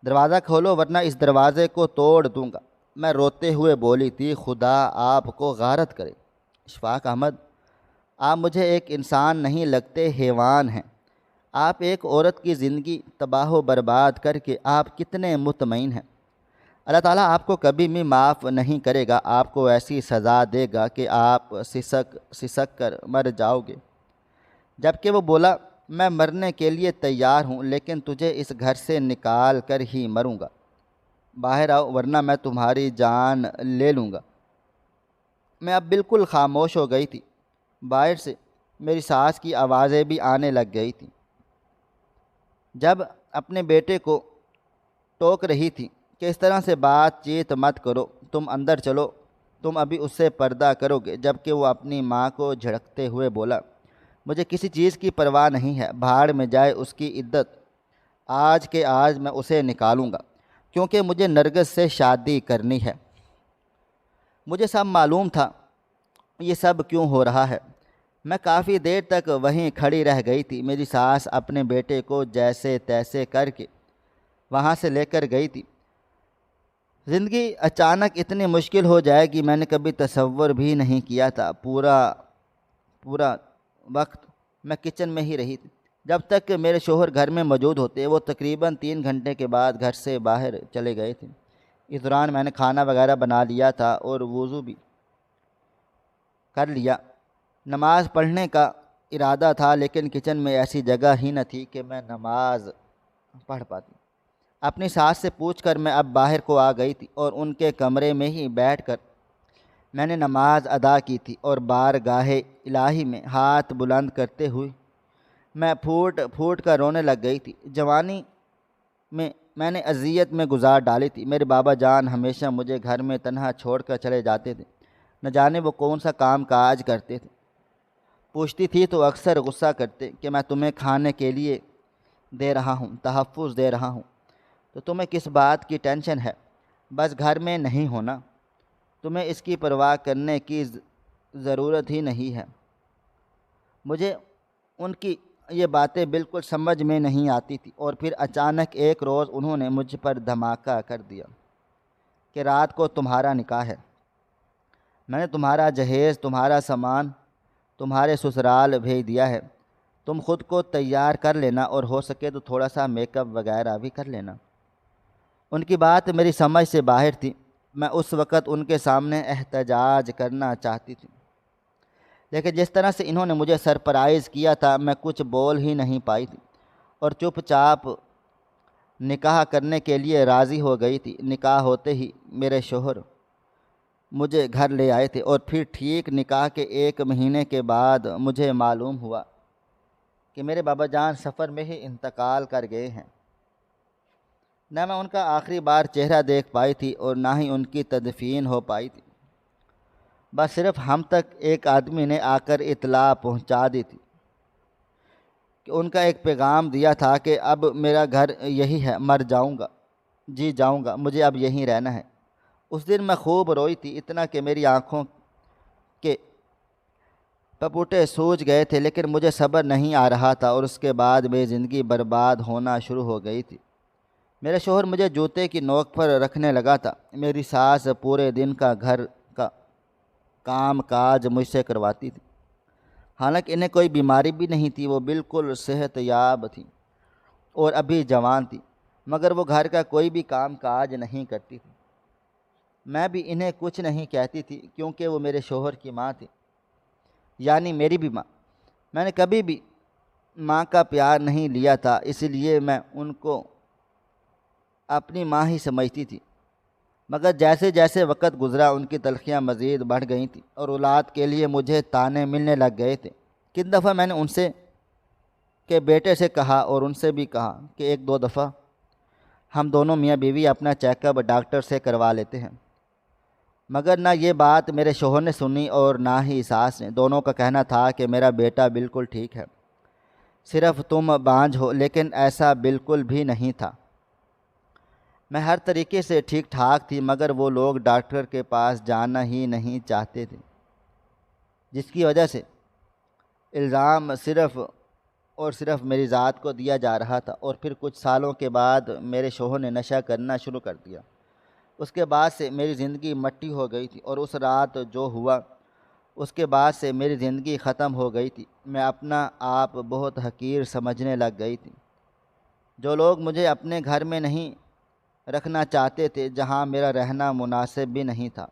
دروازہ کھولو ورنہ اس دروازے کو توڑ دوں گا، میں روتے ہوئے بولی تھی۔ خدا آپ کو غارت کرے اشفاق احمد، آپ مجھے ایک انسان نہیں لگتے، حیوان ہیں آپ۔ ایک عورت کی زندگی تباہ و برباد کر کے آپ کتنے مطمئن ہیں۔ اللہ تعالیٰ آپ کو کبھی بھی معاف نہیں کرے گا، آپ کو ایسی سزا دے گا کہ آپ سسک کر مر جاؤ گے۔ جبکہ وہ بولا، میں مرنے کے لیے تیار ہوں لیکن تجھے اس گھر سے نکال کر ہی مروں گا۔ باہر آؤ ورنہ میں تمہاری جان لے لوں گا۔ میں اب بالکل خاموش ہو گئی تھی۔ باہر سے میری ساس کی آوازیں بھی آنے لگ گئی تھیں۔ جب اپنے بیٹے کو ٹوک رہی تھی کہ اس طرح سے بات چیت مت کرو، تم اندر چلو، تم ابھی اس سے پردہ کرو گے، جبکہ وہ اپنی ماں کو جھڑکتے ہوئے بولا، مجھے کسی چیز کی پرواہ نہیں ہے، بھاڑ میں جائے اس کی عدت، آج کے آج میں اسے نکالوں گا، کیونکہ مجھے نرگس سے شادی کرنی ہے۔ مجھے سب معلوم تھا یہ سب کیوں ہو رہا ہے۔ میں کافی دیر تک وہیں کھڑی رہ گئی تھی۔ میری ساس اپنے بیٹے کو جیسے تیسے کر کے وہاں سے لے کر گئی تھی۔ زندگی اچانک اتنی مشکل ہو جائے گی میں نے کبھی تصور بھی نہیں کیا تھا۔ پورا وقت میں کچن میں ہی رہی تھی جب تک کہ میرے شوہر گھر میں موجود ہوتے۔ وہ تقریباً 3 گھنٹے کے بعد گھر سے باہر چلے گئے تھے۔ اس دوران میں نے کھانا وغیرہ بنا لیا تھا اور وضو بھی کر لیا۔ نماز پڑھنے کا ارادہ تھا لیکن کچن میں ایسی جگہ ہی نہ تھی کہ میں نماز پڑھ پاتی۔ اپنی ساس سے پوچھ کر میں اب باہر کو آ گئی تھی اور ان کے کمرے میں ہی بیٹھ کر میں نے نماز ادا کی تھی اور بارگاہ الہی میں ہاتھ بلند کرتے ہوئے میں پھوٹ پھوٹ کر رونے لگ گئی تھی۔ جوانی میں نے اذیت میں گزار ڈالی تھی۔ میرے بابا جان ہمیشہ مجھے گھر میں تنہا چھوڑ کر چلے جاتے تھے، نہ جانے وہ کون سا کام کاج کرتے تھے۔ پوچھتی تھی تو اکثر غصہ کرتے کہ میں تمہیں کھانے کے لیے دے رہا ہوں، تحفظ دے رہا ہوں، تو تمہیں کس بات کی ٹینشن ہے؟ بس گھر میں نہیں ہونا، تمہیں اس کی پرواہ کرنے کی ضرورت ہی نہیں ہے۔ مجھے ان کی یہ باتیں بالکل سمجھ میں نہیں آتی تھی۔ اور پھر اچانک ایک روز انہوں نے مجھ پر دھماکہ کر دیا کہ رات کو تمہارا نکاح ہے، میں نے تمہارا جہیز، تمہارا سامان تمہارے سسرال بھیج دیا ہے، تم خود کو تیار کر لینا اور ہو سکے تو تھوڑا سا میک اپ وغیرہ بھی کر لینا۔ ان کی بات میری سمجھ سے باہر تھی۔ میں اس وقت ان کے سامنے احتجاج کرنا چاہتی تھی، لیکن جس طرح سے انہوں نے مجھے سرپرائز کیا تھا میں کچھ بول ہی نہیں پائی تھی اور چپ چاپ نکاح کرنے کے لیے راضی ہو گئی تھی۔ نکاح ہوتے ہی میرے شوہر مجھے گھر لے آئے تھے اور پھر ٹھیک نکاح کے 1 مہینے کے بعد مجھے معلوم ہوا کہ میرے بابا جان سفر میں ہی انتقال کر گئے ہیں۔ نہ میں ان کا آخری بار چہرہ دیکھ پائی تھی اور نہ ہی ان کی تدفین ہو پائی تھی۔ بس صرف ہم تک ایک آدمی نے آ کر اطلاع پہنچا دی تھی کہ ان کا ایک پیغام دیا تھا کہ اب میرا گھر یہی ہے، مر جاؤں گا، جی جاؤں گا، مجھے اب یہیں رہنا ہے۔ اس دن میں خوب روئی تھی، اتنا کہ میری آنکھوں کے پپوٹے سوج گئے تھے، لیکن مجھے صبر نہیں آ رہا تھا اور اس کے بعد میری زندگی برباد ہونا شروع ہو گئی تھی۔ میرے شوہر مجھے جوتے کی نوک پر رکھنے لگا تھا۔ میری ساس پورے دن کا گھر کا کام کاج مجھ سے کرواتی تھی، حالانکہ انہیں کوئی بیماری بھی نہیں تھی، وہ بالکل صحت یاب تھی اور ابھی جوان تھی، مگر وہ گھر کا کوئی بھی کام کاج نہیں کرتی تھی۔ میں بھی انہیں کچھ نہیں کہتی تھی کیونکہ وہ میرے شوہر کی ماں تھی، یعنی میری بھی ماں۔ میں نے کبھی بھی ماں کا پیار نہیں لیا تھا، اس لیے میں ان کو اپنی ماں ہی سمجھتی تھی، مگر جیسے جیسے وقت گزرا ان کی تلخیاں مزید بڑھ گئی تھیں اور اولاد کے لیے مجھے طعنے ملنے لگ گئے تھے۔ کن دفعہ میں نے ان سے کے بیٹے سے کہا اور ان سے بھی کہا کہ 1-2 دفعہ ہم دونوں میاں بیوی اپنا چیک اپ ڈاکٹر سے کروا لیتے ہیں۔ مگر نہ یہ بات میرے شوہر نے سنی اور نہ ہی ساس نے۔ دونوں کا کہنا تھا کہ میرا بیٹا بالکل ٹھیک ہے، صرف تم بانجھ ہو، لیکن ایسا بالکل بھی نہیں تھا۔ میں ہر طریقے سے ٹھیک ٹھاک تھی، مگر وہ لوگ ڈاکٹر کے پاس جانا ہی نہیں چاہتے تھے، جس کی وجہ سے الزام صرف اور صرف میری ذات کو دیا جا رہا تھا۔ اور پھر کچھ سالوں کے بعد میرے شوہر نے نشہ کرنا شروع کر دیا۔ اس کے بعد سے میری زندگی مٹی ہو گئی تھی، اور اس رات جو ہوا اس کے بعد سے میری زندگی ختم ہو گئی تھی۔ میں اپنا آپ بہت حقیر سمجھنے لگ گئی تھی۔ جو لوگ مجھے اپنے گھر میں نہیں رکھنا چاہتے تھے، جہاں میرا رہنا مناسب بھی نہیں تھا،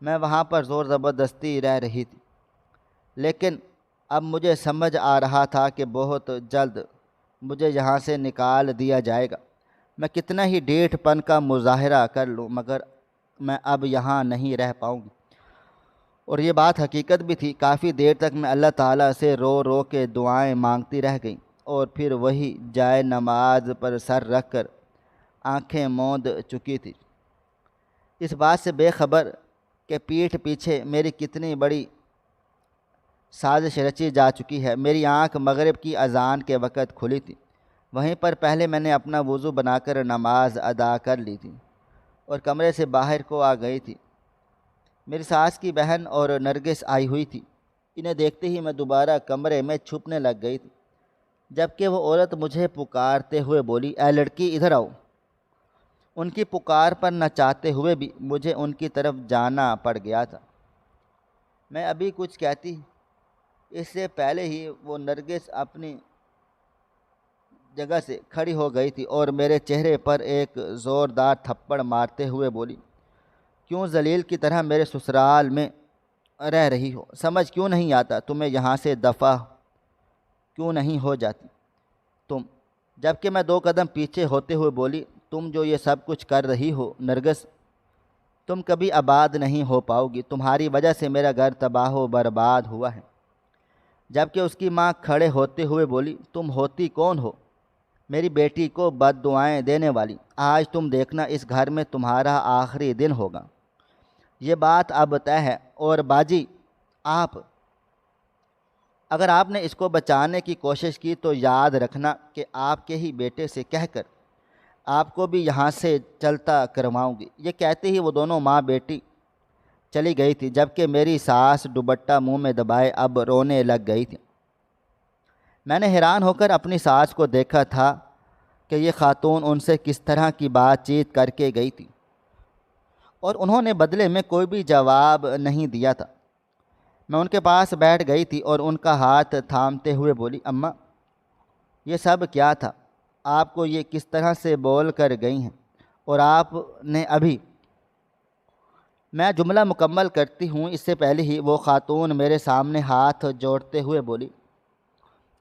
میں وہاں پر زور زبردستی رہ رہی تھی۔ لیکن اب مجھے سمجھ آ رہا تھا کہ بہت جلد مجھے یہاں سے نکال دیا جائے گا۔ میں کتنا ہی ڈھیٹ پن کا مظاہرہ کر لوں، مگر میں اب یہاں نہیں رہ پاؤں گی۔ اور یہ بات حقیقت بھی تھی۔ کافی دیر تک میں اللہ تعالیٰ سے رو رو کے دعائیں مانگتی رہ گئی، اور پھر وہی جائے نماز پر سر رکھ کر آنکھیں موند چکی تھی، اس بات سے بے خبر کہ پیٹھ پیچھے میری کتنی بڑی سازش رچی جا چکی ہے۔ میری آنکھ مغرب کی اذان کے وقت کھلی تھی۔ وہیں پر پہلے میں نے اپنا وضو بنا کر نماز ادا کر لی تھی اور کمرے سے باہر کو آ گئی تھی۔ میری ساس کی بہن اور نرگس آئی ہوئی تھی۔ انہیں دیکھتے ہی میں دوبارہ کمرے میں چھپنے لگ گئی تھی، جبکہ وہ عورت مجھے پکارتے ہوئے بولی، اے لڑکی ادھر آؤ۔ ان کی پکار پر نہ چاہتے ہوئے بھی مجھے ان کی طرف جانا پڑ گیا تھا۔ میں ابھی کچھ کہتی اس سے پہلے ہی وہ نرگس اپنی جگہ سے کھڑی ہو گئی تھی اور میرے چہرے پر ایک زوردار تھپڑ مارتے ہوئے بولی، کیوں ذلیل کی طرح میرے سسرال میں رہ رہی ہو؟ سمجھ کیوں نہیں آتا تمہیں یہاں سے دفع کیوں نہیں ہو جاتی تم؟ جبکہ میں 2 قدم پیچھے ہوتے ہوئے بولی، تم جو یہ سب کچھ کر رہی ہو نرگس، تم کبھی آباد نہیں ہو پاؤ گی۔ تمہاری وجہ سے میرا گھر تباہ و برباد ہوا ہے۔ جبکہ اس کی ماں کھڑے ہوتے ہوئے بولی، تم ہوتی کون ہو؟ میری بیٹی کو بد دعائیں دینے والی۔ آج تم دیکھنا اس گھر میں تمہارا آخری دن ہوگا۔ یہ بات اب طے ہے۔ اور باجی اگر آپ نے اس کو بچانے کی کوشش کی تو یاد رکھنا کہ آپ کے ہی بیٹے سے کہہ کر آپ کو بھی یہاں سے چلتا کرواؤں گی۔ یہ کہتے ہی وہ دونوں ماں بیٹی چلی گئی تھی، جبکہ میری ساس دوپٹہ منہ میں دبائے اب رونے لگ گئی تھی۔ میں نے حیران ہو کر اپنی ساس کو دیکھا تھا کہ یہ خاتون ان سے کس طرح کی بات چیت کر کے گئی تھی، اور انہوں نے بدلے میں کوئی بھی جواب نہیں دیا تھا۔ میں ان کے پاس بیٹھ گئی تھی اور ان کا ہاتھ تھامتے ہوئے بولی، اماں یہ سب کیا تھا؟ آپ کو یہ کس طرح سے بول کر گئی ہیں؟ اور آپ نے ابھی… میں جملہ مکمل کرتی ہوں اس سے پہلے ہی وہ خاتون میرے سامنے ہاتھ جوڑتے ہوئے بولی،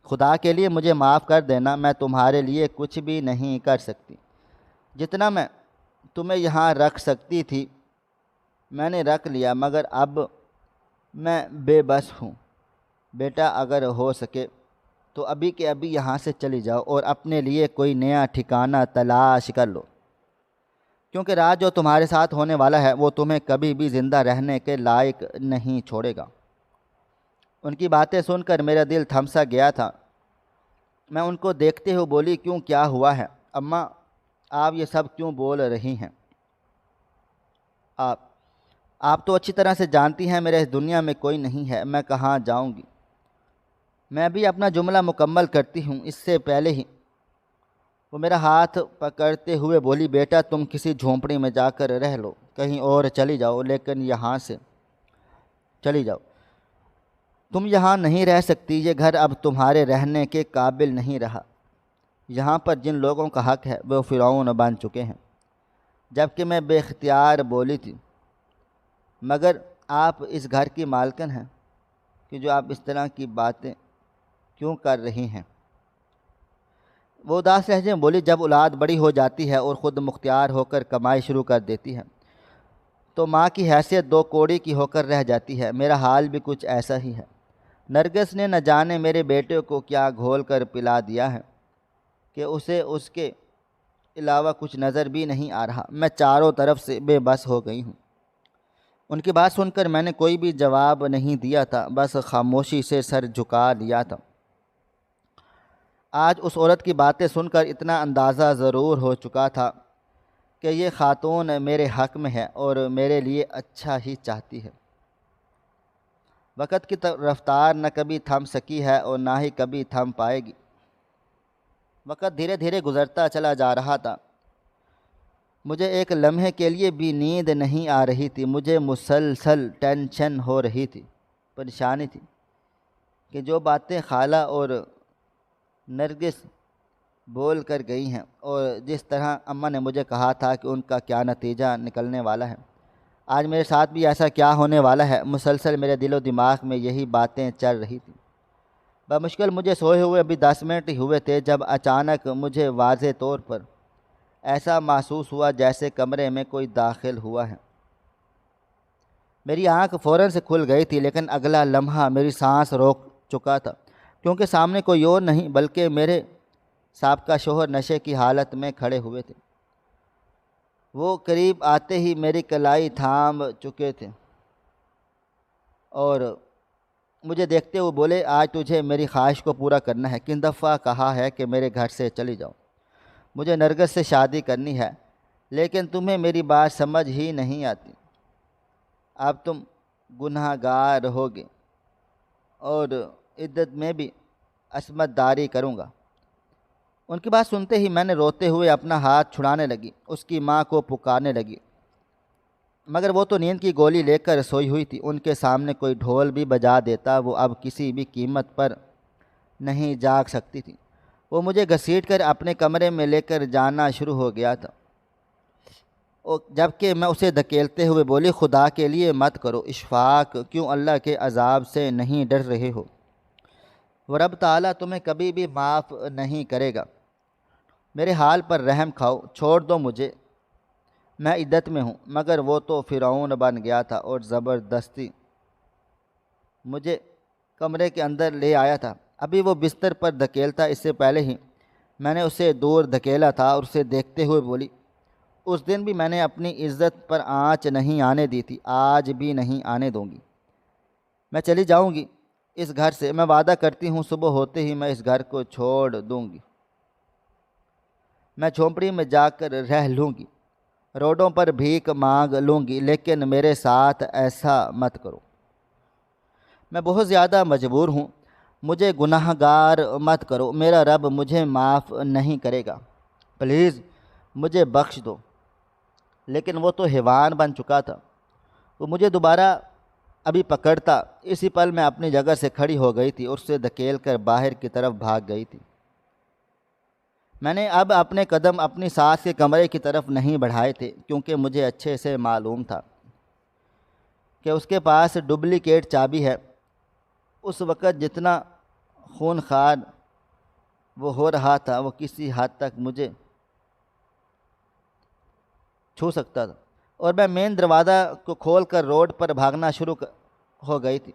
خدا کے لیے مجھے معاف کر دینا، میں تمہارے لیے کچھ بھی نہیں کر سکتی۔ جتنا میں تمہیں یہاں رکھ سکتی تھی میں نے رکھ لیا، مگر اب میں بے بس ہوں۔ بیٹا اگر ہو سکے تو ابھی کے ابھی یہاں سے چلی جاؤ اور اپنے لیے کوئی نیا ٹھکانہ تلاش کر لو، کیونکہ رات جو تمہارے ساتھ ہونے والا ہے وہ تمہیں کبھی بھی زندہ رہنے کے لائق نہیں چھوڑے گا۔ ان کی باتیں سن کر میرا دل تھم سا گیا تھا۔ میں ان کو دیکھتے ہوئے بولی، کیوں کیا ہوا ہے اماں؟ آپ یہ سب کیوں بول رہی ہیں؟ آپ تو اچھی طرح سے جانتی ہیں میرے اس دنیا میں کوئی نہیں ہے، میں کہاں جاؤں گی؟ میں بھی اپنا جملہ مکمل کرتی ہوں اس سے پہلے ہی وہ میرا ہاتھ پکڑتے ہوئے بولی، بیٹا تم کسی جھونپڑی میں جا کر رہ لو، کہیں اور چلی جاؤ، لیکن یہاں سے چلی جاؤ۔ تم یہاں نہیں رہ سکتی، یہ گھر اب تمہارے رہنے کے قابل نہیں رہا۔ یہاں پر جن لوگوں کا حق ہے وہ فرعون بن چکے ہیں۔ جبکہ میں بے اختیار بولی تھی، مگر آپ اس گھر کی مالکن ہیں کہ جو آپ اس طرح کی باتیں کیوں کر رہی ہیں؟ وہ اداس لہجے میں بولی، جب اولاد بڑی ہو جاتی ہے اور خود مختار ہو کر کمائی شروع کر دیتی ہے تو ماں کی حیثیت 2 کوڑی کی ہو کر رہ جاتی ہے۔ میرا حال بھی کچھ ایسا ہی ہے۔ نرگس نے نہ جانے میرے بیٹے کو کیا گھول کر پلا دیا ہے کہ اسے اس کے علاوہ کچھ نظر بھی نہیں آ رہا۔ میں چاروں طرف سے بے بس ہو گئی ہوں۔ ان کی بات سن کر میں نے کوئی بھی جواب نہیں دیا تھا، بس خاموشی سے سر جھکا لیا تھا۔ آج اس عورت کی باتیں سن کر اتنا اندازہ ضرور ہو چکا تھا کہ یہ خاتون میرے حق میں ہے اور میرے لیے اچھا ہی چاہتی ہے۔ وقت کی رفتار نہ کبھی تھم سکی ہے اور نہ ہی کبھی تھم پائے گی۔ وقت دھیرے دھیرے گزرتا چلا جا رہا تھا۔ مجھے ایک لمحے کے لیے بھی نیند نہیں آ رہی تھی۔ مجھے مسلسل ٹینشن ہو رہی تھی، پریشانی تھی کہ جو باتیں خالہ اور نرگس بول کر گئی ہیں اور جس طرح اماں نے مجھے کہا تھا کہ ان کا کیا نتیجہ نکلنے والا ہے، آج میرے ساتھ بھی ایسا کیا ہونے والا ہے۔ مسلسل میرے دل و دماغ میں یہی باتیں چل رہی تھیں۔ بمشکل مجھے سوئے ہوئے ابھی 10 منٹ ہی ہوئے تھے جب اچانک مجھے واضح طور پر ایسا محسوس ہوا جیسے کمرے میں کوئی داخل ہوا ہے۔ میری آنکھ فوراً سے کھل گئی تھی، لیکن اگلا لمحہ میری سانس روک چکا تھا، کیونکہ سامنے کوئی اور نہیں بلکہ میرے سابقہ شوہر نشے کی حالت میں کھڑے ہوئے تھے۔ وہ قریب آتے ہی میری کلائی تھام چکے تھے اور مجھے دیکھتے ہوئے بولے، آج تجھے میری خواہش کو پورا کرنا ہے۔ کن دفعہ کہا ہے کہ میرے گھر سے چلی جاؤ، مجھے نرگس سے شادی کرنی ہے، لیکن تمہیں میری بات سمجھ ہی نہیں آتی۔ اب تم گناہ گار ہوگے اور عدت میں بھی عصمت داری کروں گا۔ ان کی بات سنتے ہی میں نے روتے ہوئے اپنا ہاتھ چھڑانے لگی، اس کی ماں کو پکارنے لگی، مگر وہ تو نیند کی گولی لے کر سوئی ہوئی تھی۔ ان کے سامنے کوئی ڈھول بھی بجا دیتا وہ اب کسی بھی قیمت پر نہیں جاگ سکتی تھی۔ وہ مجھے گھسیٹ کر اپنے کمرے میں لے کر جانا شروع ہو گیا تھا، جبکہ میں اسے دھکیلتے ہوئے بولی، خدا کے لیے مت کرو، اشفاق، کیوں اللہ کے عذاب سے نہیں ڈر رہے ہو؟ وہ رب تعالیٰ تمہیں کبھی بھی معاف نہیں کرے گا۔ میرے حال پر رحم کھاؤ، چھوڑ دو مجھے، میں عدت میں ہوں۔ مگر وہ تو فرعون بن گیا تھا اور زبردستی مجھے کمرے کے اندر لے آیا تھا۔ ابھی وہ بستر پر دھکیلتا اس سے پہلے ہی میں نے اسے دور دھکیلا تھا اور اسے دیکھتے ہوئے بولی، اس دن بھی میں نے اپنی عزت پر آنچ نہیں آنے دی تھی، آج بھی نہیں آنے دوں گی۔ میں چلی جاؤں گی اس گھر سے، میں وعدہ کرتی ہوں صبح ہوتے ہی میں اس گھر کو چھوڑ دوں گی۔ میں جھونپڑی میں جا کر رہ لوں گی، روڈوں پر بھیک مانگ لوں گی، لیکن میرے ساتھ ایسا مت کرو۔ میں بہت زیادہ مجبور ہوں، مجھے گناہ گار مت کرو، میرا رب مجھے معاف نہیں کرے گا، پلیز مجھے بخش دو۔ لیکن وہ تو حیوان بن چکا تھا، وہ مجھے دوبارہ ابھی پکڑتا، اسی پل میں اپنی جگہ سے کھڑی ہو گئی تھی اور اسے دھکیل کر باہر کی طرف بھاگ گئی تھی۔ میں نے اب اپنے قدم اپنی ساس کے کمرے کی طرف نہیں بڑھائے تھے، کیونکہ مجھے اچھے سے معلوم تھا کہ اس کے پاس ڈپلیکیٹ چابی ہے۔ اس وقت جتنا خونخوار وہ ہو رہا تھا وہ کسی حد تک مجھے چھو سکتا تھا، اور میں مین دروازہ کو کھول کر روڈ پر بھاگنا شروع ہو گئی تھی۔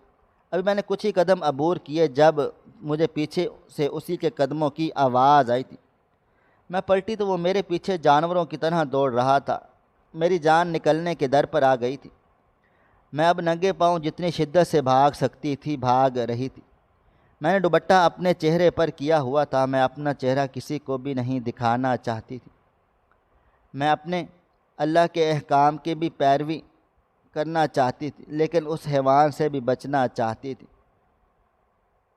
ابھی میں نے کچھ ہی قدم عبور کیے جب مجھے پیچھے سے اسی کے قدموں کی آواز آئی تھی۔ میں پلٹی تو وہ میرے پیچھے جانوروں کی طرح دوڑ رہا تھا، میری جان نکلنے کے در پر آ گئی تھی۔ میں اب ننگے پاؤں جتنی شدت سے بھاگ سکتی تھی بھاگ رہی تھی۔ میں نے دوپٹہ اپنے چہرے پر کیا ہوا تھا، میں اپنا چہرہ کسی کو بھی نہیں دکھانا چاہتی تھی۔ میں اپنے اللہ کے احکام کی بھی پیروی کرنا چاہتی تھی، لیکن اس حیوان سے بھی بچنا چاہتی تھی۔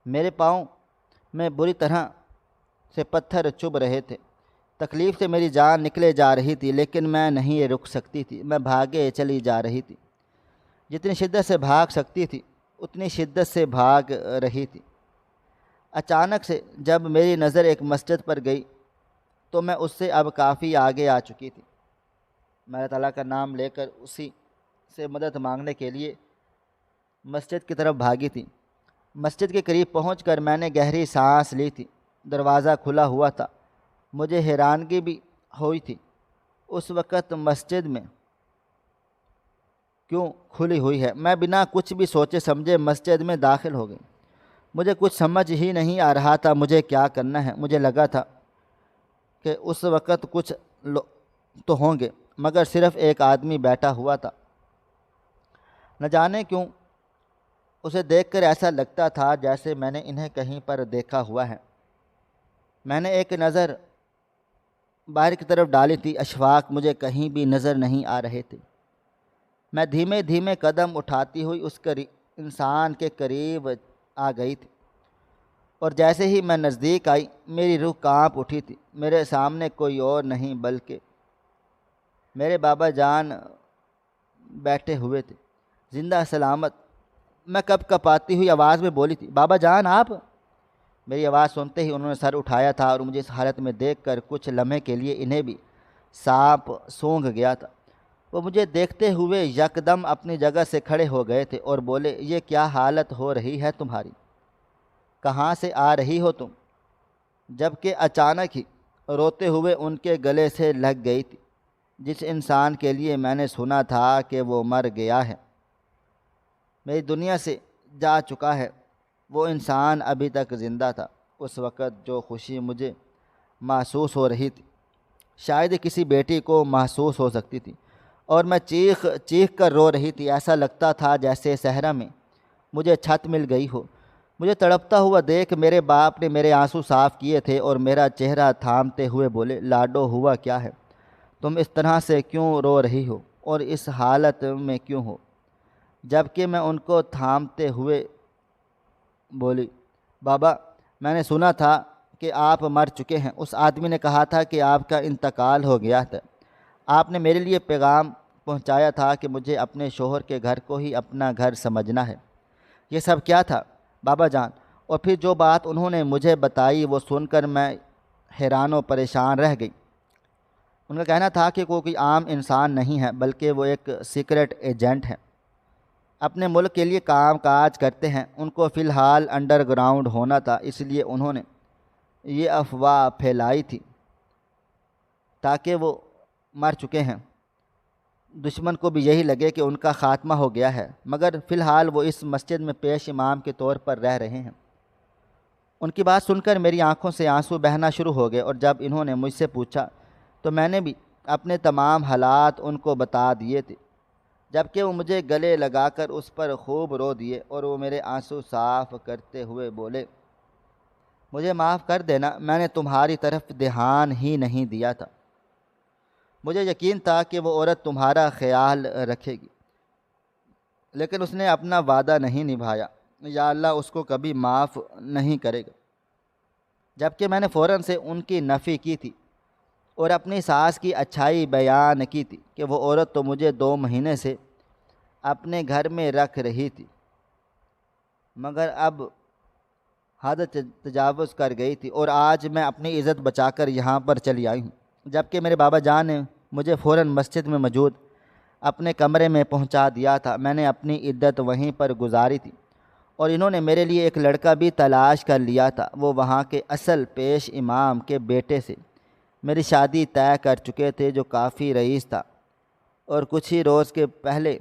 میرے پاؤں میں بری طرح سے پتھر چبھ رہے تھے، تکلیف سے میری جان نکلے جا رہی تھی، لیکن میں نہیں رک سکتی تھی۔ میں بھاگے چلی جا رہی تھی، جتنی شدت سے بھاگ سکتی تھی اتنی شدت سے بھاگ رہی تھی۔ اچانک سے جب میری نظر ایک مسجد پر گئی تو میں اس سے اب کافی آگے آ چکی تھی۔ میں اللہ تعالیٰ کا نام لے کر اسی سے مدد مانگنے کے لیے مسجد کی طرف بھاگی تھی۔ مسجد کے قریب پہنچ کر میں نے گہری سانس لی تھی۔ دروازہ کھلا ہوا تھا، مجھے حیرانگی بھی ہوئی تھی، اس وقت مسجد میں کیوں کھلی ہوئی ہے؟ میں بنا کچھ بھی سوچے سمجھے مسجد میں داخل ہو گئی۔ مجھے کچھ سمجھ ہی نہیں آ رہا تھا مجھے کیا کرنا ہے۔ مجھے لگا تھا کہ اس وقت کچھ تو ہوں گے، مگر صرف ایک آدمی بیٹھا ہوا تھا۔ نہ جانے کیوں اسے دیکھ کر ایسا لگتا تھا جیسے میں نے انہیں کہیں پر دیکھا ہوا ہے۔ میں نے ایک نظر باہر کی طرف ڈالی تھی، اشفاق مجھے کہیں بھی نظر نہیں آ رہے تھے۔ میں دھیمے دھیمے قدم اٹھاتی ہوئی اس انسان کے قریب آ گئی تھی، اور جیسے ہی میں نزدیک آئی میری روح کانپ اٹھی تھی۔ میرے سامنے کوئی اور نہیں بلکہ میرے بابا جان بیٹھے ہوئے تھے، زندہ سلامت۔ میں کپ کپاتی ہوئی آواز میں بولی تھی، بابا جان آپ؟ میری آواز سنتے ہی انہوں نے سر اٹھایا تھا، اور مجھے اس حالت میں دیکھ کر کچھ لمحے کے لیے انہیں بھی سانپ سونگھ گیا تھا۔ وہ مجھے دیکھتے ہوئے یکدم اپنی جگہ سے کھڑے ہو گئے تھے اور بولے، یہ کیا حالت ہو رہی ہے تمہاری؟ کہاں سے آ رہی ہو تم؟ جبکہ اچانک ہی روتے ہوئے ان کے گلے سے لگ گئی تھی، جس انسان کے لیے میں نے سنا تھا کہ وہ مر گیا ہے، میری دنیا سے جا چکا ہے، وہ انسان ابھی تک زندہ تھا۔ اس وقت جو خوشی مجھے محسوس ہو رہی تھی شاید کسی بیٹی کو محسوس ہو سکتی تھی، اور میں چیخ چیخ کر رو رہی تھی۔ ایسا لگتا تھا جیسے صحرا میں مجھے چھت مل گئی ہو۔ مجھے تڑپتا ہوا دیکھ میرے باپ نے میرے آنسو صاف کیے تھے اور میرا چہرہ تھامتے ہوئے بولے، لاڈو ہوا کیا ہے؟ تم اس طرح سے کیوں رو رہی ہو اور اس حالت میں کیوں ہو؟ جبکہ میں ان کو تھامتے ہوئے بولی، بابا میں نے سنا تھا کہ آپ مر چکے ہیں، اس آدمی نے کہا تھا کہ آپ کا انتقال ہو گیا تھا، آپ نے میرے لیے پیغام پہنچایا تھا کہ مجھے اپنے شوہر کے گھر کو ہی اپنا گھر سمجھنا ہے۔ یہ سب کیا تھا بابا جان؟ اور پھر جو بات انہوں نے مجھے بتائی وہ سن کر میں حیران و پریشان رہ گئی۔ ان کا کہنا تھا کہ وہ کوئی عام انسان نہیں ہے بلکہ وہ ایک سیکرٹ ایجنٹ ہے، اپنے ملک کے لیے کام کاج کرتے ہیں۔ ان کو فی الحال انڈر گراؤنڈ ہونا تھا، اس لیے انہوں نے یہ افواہ پھیلائی تھی تاکہ وہ مر چکے ہیں، دشمن کو بھی یہی لگے کہ ان کا خاتمہ ہو گیا ہے، مگر فی الحال وہ اس مسجد میں پیش امام کے طور پر رہ رہے ہیں۔ ان کی بات سن کر میری آنکھوں سے آنسو بہنا شروع ہو گئے، اور جب انہوں نے مجھ سے پوچھا تو میں نے بھی اپنے تمام حالات ان کو بتا دیے تھے، جبکہ وہ مجھے گلے لگا کر اس پر خوب رو دیے، اور وہ میرے آنسو صاف کرتے ہوئے بولے، مجھے معاف کر دینا، میں نے تمہاری طرف دھیان ہی نہیں دیا تھا، مجھے یقین تھا کہ وہ عورت تمہارا خیال رکھے گی، لیکن اس نے اپنا وعدہ نہیں نبھایا، یا اللہ اس کو کبھی معاف نہیں کرے گا۔ جبکہ میں نے فوراً سے ان کی نفی کی تھی اور اپنی ساس کی اچھائی بیان کی تھی کہ وہ عورت تو مجھے 2 مہینے سے اپنے گھر میں رکھ رہی تھی، مگر اب حد تجاوز کر گئی تھی، اور آج میں اپنی عزت بچا کر یہاں پر چلی آئی ہوں۔ جبکہ میرے بابا جان نے مجھے فوراً مسجد میں موجود اپنے کمرے میں پہنچا دیا تھا۔ میں نے اپنی عدت وہیں پر گزاری تھی، اور انہوں نے میرے لیے ایک لڑکا بھی تلاش کر لیا تھا۔ وہ وہاں کے اصل پیش امام کے بیٹے سے میری شادی طے کر چکے تھے، جو کافی رئیس تھا، اور کچھ ہی روز کے پہلے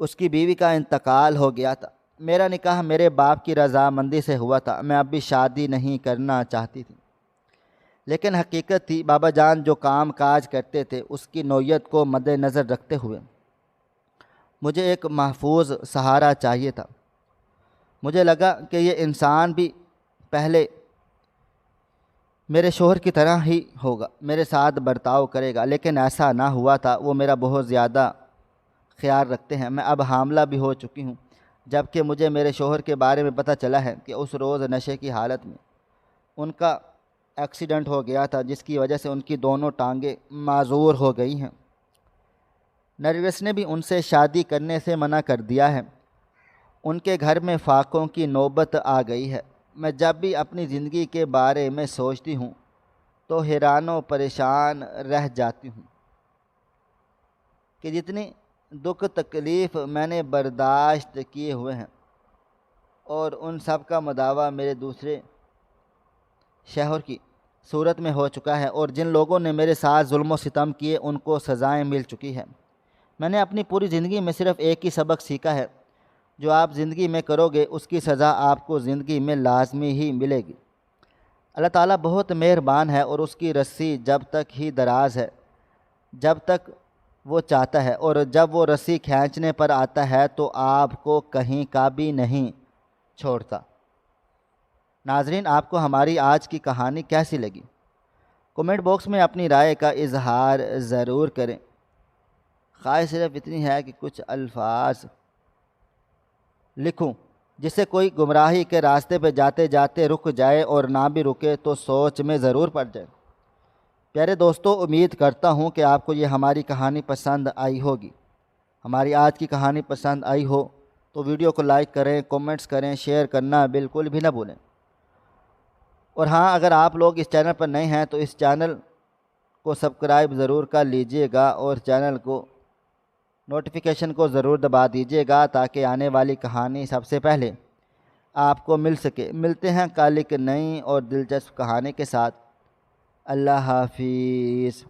اس کی بیوی کا انتقال ہو گیا تھا۔ میرا نکاح میرے باپ کی رضامندی سے ہوا تھا، میں اب بھی شادی نہیں کرنا چاہتی تھی، لیکن حقیقت تھی بابا جان جو کام کاج کرتے تھے اس کی نوعیت کو مد نظر رکھتے ہوئے مجھے ایک محفوظ سہارا چاہیے تھا۔ مجھے لگا کہ یہ انسان بھی پہلے میرے شوہر کی طرح ہی ہوگا، میرے ساتھ برتاؤ کرے گا، لیکن ایسا نہ ہوا تھا۔ وہ میرا بہت زیادہ خیال رکھتے ہیں۔ میں اب حاملہ بھی ہو چکی ہوں، جبکہ مجھے میرے شوہر کے بارے میں پتہ چلا ہے کہ اس روز نشے کی حالت میں ان کا ایکسیڈنٹ ہو گیا تھا، جس کی وجہ سے ان کی دونوں ٹانگیں معذور ہو گئی ہیں۔ نرگس نے بھی ان سے شادی کرنے سے منع کر دیا ہے۔ ان کے گھر میں فاقوں کی نوبت آ گئی ہے۔ میں جب بھی اپنی زندگی کے بارے میں سوچتی ہوں تو حیران و پریشان رہ جاتی ہوں کہ جتنی دکھ تکلیف میں نے برداشت کیے ہوئے ہیں، اور ان سب کا مداوع میرے دوسرے شوہر کی صورت میں ہو چکا ہے، اور جن لوگوں نے میرے ساتھ ظلم و ستم کیے ان کو سزائیں مل چکی ہیں۔ میں نے اپنی پوری زندگی میں صرف ایک ہی سبق سیکھا ہے، جو آپ زندگی میں کرو گے اس کی سزا آپ کو زندگی میں لازمی ہی ملے گی۔ اللہ تعالیٰ بہت مہربان ہے اور اس کی رسی جب تک ہی دراز ہے جب تک وہ چاہتا ہے، اور جب وہ رسی کھینچنے پر آتا ہے تو آپ کو کہیں کا بھی نہیں چھوڑتا۔ ناظرین، آپ کو ہماری آج کی کہانی کیسی لگی؟ کومنٹ باکس میں اپنی رائے کا اظہار ضرور کریں۔ خواہش صرف اتنی ہے کہ کچھ الفاظ لکھوں جس سے کوئی گمراہی کے راستے پہ جاتے جاتے رک جائے، اور نہ بھی رکے تو سوچ میں ضرور پڑ جائے۔ پیارے دوستو، امید کرتا ہوں کہ آپ کو یہ ہماری کہانی پسند آئی ہوگی۔ ہماری آج کی کہانی پسند آئی ہو تو ویڈیو کو لائک کریں، کومنٹس کریں، شیئر کرنا بالکل بھی نہ بھولیں۔ اور ہاں، اگر آپ لوگ اس چینل پر نئے ہیں تو اس چینل کو سبسکرائب ضرور کر لیجئے گا، اور چینل کو نوٹیفیکیشن کو ضرور دبا دیجئے گا تاکہ آنے والی کہانی سب سے پہلے آپ کو مل سکے۔ ملتے ہیں کل ایک نئی اور دلچسپ کہانی کے ساتھ۔ اللہ حافظ۔